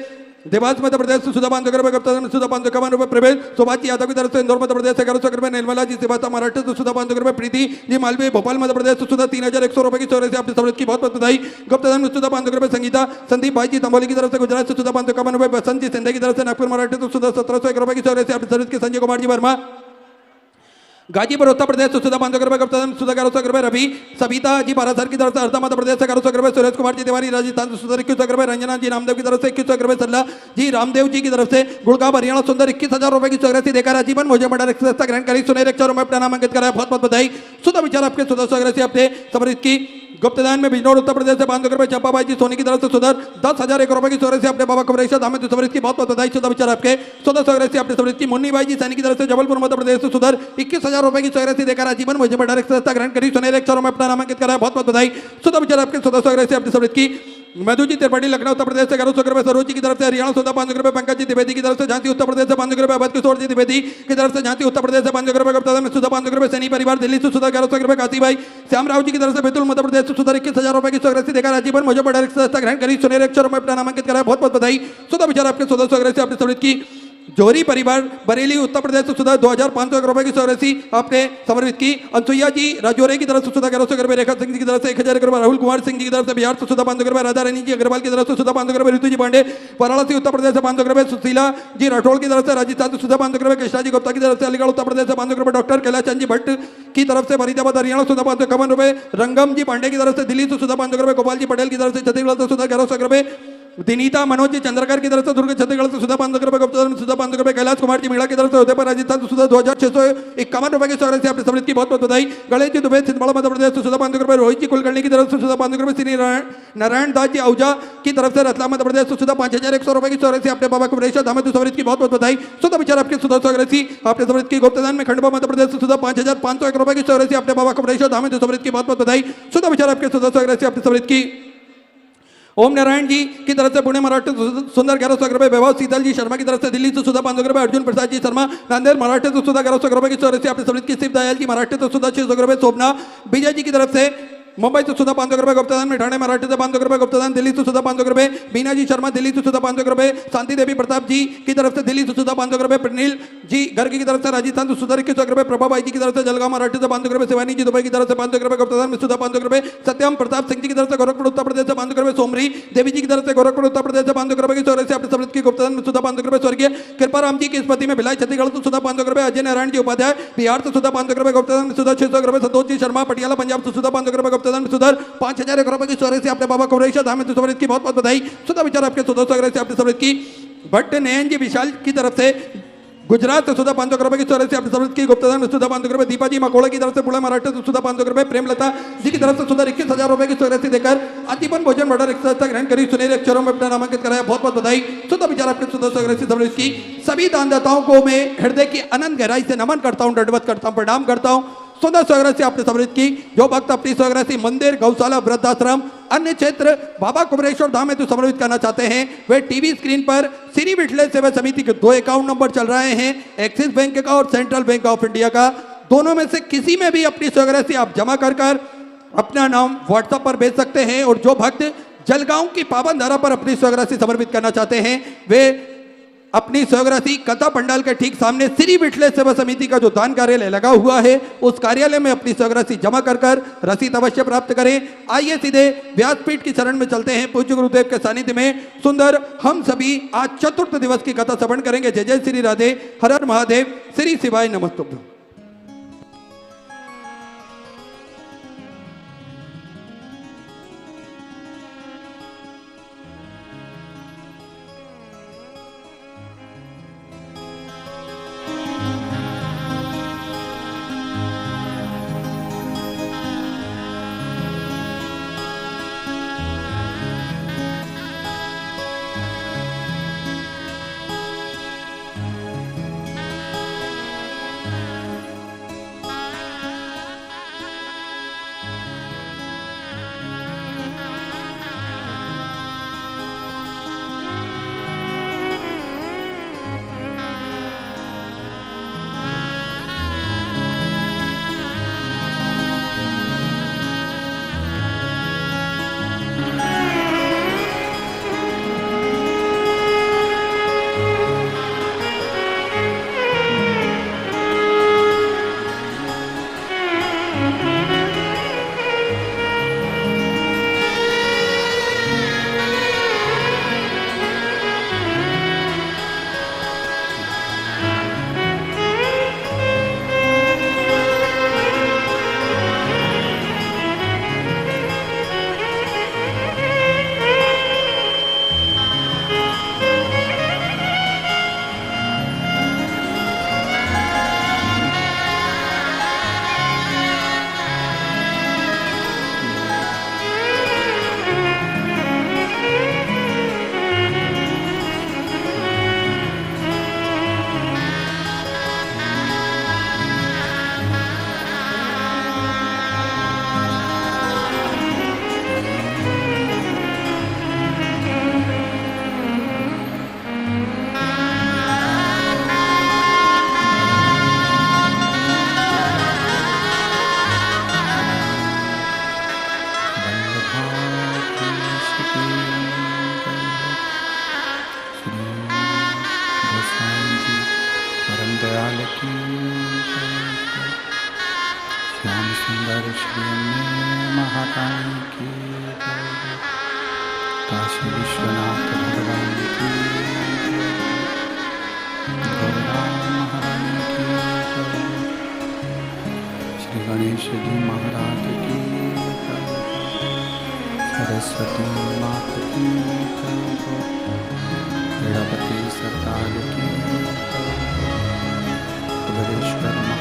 देवास मध्य प्रदेश से सुधा 500 रुपए गुप्तादान में सुधा 551 रुपए। प्रवेश सुभाष जी यादव की तरफ से इंदौर मध्य प्रदेश से 1100 रुपए। निर्मला जी श्रीवास्तव महाराष्ट्र से सुधा 500 रुपए। प्रीति जी मालवीय भोपाल मध्य प्रदेश से सुधा 3100 रुपए की सहराशि आपने समृद्ध की, बहुत बहुत बधाई। गुप्तादान में सुधा 500 रुपए। संगीता संदीप भाई जी तंबोली की तरफ से गुजरात से सुधा 551 रुपए। बसंत जी सिंधे की तरफ से नागपुर महाराष्ट्र से सुधा 1701 रुपए की सहराशि आपने समृद्ध की। संजय कुमार जी वर्मा गाजीपुर उत्तर प्रदेश से सुधा 500 रुपए गुप्तादान में सुधा 1100 रुपए। रवि सविता जी बारासर की तरफ से हरदा मध्य प्रदेश से 1100 रुपए। सुरेश कुमार जी तिवारी राजस्थान से सुधा 2100 रुपए। रंजना जी रामदेव की तरफ से 2100 रुपए। सल्ला जी रामदेव जी की तरफ से गुड़गांव हरियाणा सुंदर 21,000 रुपए की सहराशि देकर आजीवन मुझे बड़ा रिक्शा ग्रहण करी। सुनहरे अक्षरों में अपना नाम अंकित कराया, बहुत बहुत बधाई। सुधा विचार आपके सुधा सहराशि आपने समृद्ध की। गुप्तादान में बिजनौर उत्तर प्रदेश से 500 रुपए। चंपाबाई जी सोनी की तरफ से सुधर 10,001 रुपए की सहराशि आपने बाबा कबरेश्वर धाम में समृद्ध की, बहुत बहुत बधाई। सुधा विचार आपके सुधा सहराशि आपने समृद्ध की। मुन्नी बाई जी सैनी की तरफ से जबलपुर मध्य प्रदेश से सुधर 21,000 रुपए की सहराशि देकर आजीवन मुझे बड़ा रिक्शा ग्रहण करी। सुनहरे अक्षरों में अपना नाम अंकित कराया, बहुत बहुत बधाई। सुधा विचार आपके सुधा सहराशि आपने समृद्ध की। मधु जी त्रिपाठी लखनऊ उत्तर प्रदेश से 1100 रुपए। सरोज जी की तरफ से हरियाणा सुधा 500 रुपए। पंकज जी द्विवेदी की तरफ से झांसी उत्तर प्रदेश से 500 रुपए। अवध किशोर जी द्विवेदी की तरफ से झांसी उत्तर प्रदेश से 500 रुपए गुप्तादान में सुधा 500 रुपए। सैनी परिवार दिल्ली से सुधा 1100 रुपए। काशी भाई श्याम राव जी की तरफ से बैतूल मध्य प्रदेश से सुधा 21,000 रुपए की सहराशि देकर आजीवन मुझे बड़ा रिक्शा ग्रहण करी। सुनहरे अक्षरों में अपना नाम अंकित कराया, बहुत बहुत बधाई। सुधा विचार आपके सुधा सहराशि आपने समृद्ध की। जोहरी परिवार बरेली उत्तर प्रदेश से सुधा 2500 रुपए की सौरसी आपने समर्पित की। अनसुईया जी राजौरे की तरफ से सुधा 1100 रुपए, रेखा सिंह जी की तरफ से 1000 रुपए, राहुल कुमार सिंह जी की तरफ से बिहार से सुधा 500 रुपए, राधा रानी जी अग्रवाल की तरफ से सुधा 500 रुपए, ऋतु जी पांडे वाराणसी उत्तर प्रदेश से 500 रुपए, सुशीला जी राठौड़ की तरफ से राजस्थान से सुधा 500 रुपए, कृष्णा जी गुप्ता की तरफ से अलीगढ़ उत्तर प्रदेश से 500 रुपए, डॉक्टर कैलाश चंद जी भट्ट की तरफ से फरीदाबाद हरियाणा सुधा 551 रुपए, रंगम जी पांडे की तरफ से दिल्ली से सुधा 500 रुपए, गोपाल जी पटेल की तरफ से छत्तीसगढ़ से सुधा 1100 रुपए, दिनीता मनोज जी चंद्रकर की तरफ से दुर्ग छत्तीसगढ़ से सुधा 500 रुपए, गुप्ता सुधा 500 रुपए, कैलाश कुमार जी मीणा की तरफ से उदयपुर राजस्थान से सुधा 2651 रुपए की सौरभ से आपने समृद्ध की बहुत बहुत बधाई। गणेश जी दुबे छिंदवाड़ा मध्य प्रदेश से सुधा 500 रुपए, रोहित जी कुलकर्णी की तरफ से सुधा 500 रुपए, श्री नारायण दास जी आहूजा की तरफ से रतलाम मध्य प्रदेश से सुधा 5100 रुपए की सौरभ से आपने बाबा कुमरेश्वर धाम समृद्ध की बहुत बहुत बधाई। सुधा विचार आपके सुधा सौरसी आपने समृद्ध की गुप्तदान में खंडवा मध्य प्रदेश से सुधा 5501 रुपए की सौरभ से आपने बाबा कुमरेश्वर धाम समृद्ध की बहुत बहुत बधाई। सुधा विचार आपके सुधा सौरसी आपने समृद्ध की। ओम नारायण जी की तरफ से पुणे मराठे सुंदर 1100 रुपए, वैभव शीतल जी शर्मा की तरफ से दिल्ली से सुधा 500 रुपए, अर्जुन प्रसाद जी शर्मा नांदेड़ मराठे से सुधा 1100 रुपए की सौरभ से आपने समृद्ध की। शिव दयाल जी मराठे से सुधा 600 रुपए, शोभना विजय जी की तरफ से मुंबई से सुधा 500 रुपए, गुप्तदान में ठाणे मराठे से 500 रुपए, गुप्तदान दिल्ली से सुधा 500 रुपए, बीना जी शर्मा दिल्ली से सुधा 500 रुपए, शांति देवी प्रताप जी की तरफ से दिल्ली से सुधा 500 रुपए, प्रनील जी गर्ग की तरफ से राजस्थान से सुधा 2100 रुपए, प्रभाबाई जी की तरफ से जलगांव मराठे से 500 रुपए, शिवानी जी दुबई की तरफ से 500 रुपए, गुप्तदान में सुधा 500 रुपए, सत्यम प्रताप सिंह जी की तरफ से गोरखपुर उत्तर प्रदेश से 500 रुपए, सोमरी देवी जी की तरफ से गोरखपुर उत्तर प्रदेश से 500 रुपए की सौरभ से आपने समृद्ध की। गुप्तदान में सुधा 500 रुपए, स्वर्गीय कृपाराम जी की स्मृति में भिलाई छत्तीसगढ़ से सुधा 500 रुपए, अजय नारायण जी उपाध्याय बिहार से सुधा 500 रुपए, गुप्तदान में सुधा 600 रुपए, संतोष जी शर्मा पटियाला पंजाब से सुधा 500 रुपए, गुप्तदान में सुधा 5001 रुपए की सौरभ से आपने बाबा कुमरेश्वर धाम समृद्ध की बहुत बहुत बधाई। सुधा विचार आपके सुधा सौरभ से आपने समृद्ध की। भट्ट नयन जी विशाल की तरफ से गुजरात से सुधा 500 रुपए की सौरभ से आपने समृद्ध की। गुप्तदान में सुधा 500 रुपए, दीपा जी मकोड़ा की तरफ से पुणे मराठे से सुधा 500 रुपए, प्रेमलता जी की तरफ से सुधा 21,000 रुपए की सौरभ से देकर आजीवन भोजन बड़ा रिक्शा ग्रहण करी, सुनहरे अक्षरों में अपना नामांकित कराया, बहुत बहुत बधाई। सुधा विचार आपके सुधा सौरभ से समृद्ध की। सभी दानदाताओं को मैं हृदय की अनंत गहराई से नमन करता हूँ, दंडवत करता हूँ, प्रणाम करता हूँ। सुधा सौरभ से आपने समृद्ध की। जो भक्त अपनी सौरभ से मंदिर, गौशाला, वृद्धाश्रम, अन्य क्षेत्र बाबा कुमरेश्वर धाम में तो समर्पित करना चाहते हैं, वे टीवी स्क्रीन पर श्री विठले सेवा समिति के 2 अकाउंट नंबर चल रहे हैं, एक्सिस बैंक का और सेंट्रल बैंक ऑफ इंडिया का। दोनों में से किसी में भी अपनी सौरभ से आप जमा कर अपना नाम व्हाट्सएप पर भेज सकते हैं। और जो भक्त जलगांव की पावन धारा पर अपनी सौरभ से समर्पित करना चाहते हैं, वे अपनी स्वराशि कथा पंडाल के ठीक सामने श्री विठले सेवा समिति का जो दान कार्यालय लगा हुआ है, उस कार्यालय में अपनी स्वराशि जमा कर रसीद अवश्य प्राप्त करें। आइए सीधे व्यासपीठ की शरण में चलते हैं। पूज्य गुरुदेव के सानिध्य में सुंदर हम सभी आज चतुर्थ दिवस की कथा श्रवण करेंगे। जय जय श्री राधे, हर हर महादेव, श्री शिवाय नमस्तुभ्यं। सुंदर श्री महारानी की जय। काशी विश्वनाथ भगवान की जय। गौरा महारानी की जय। श्री गणेश जी महाराज की जय। सरस्वती माता की जय। गणपति सरकार की जय।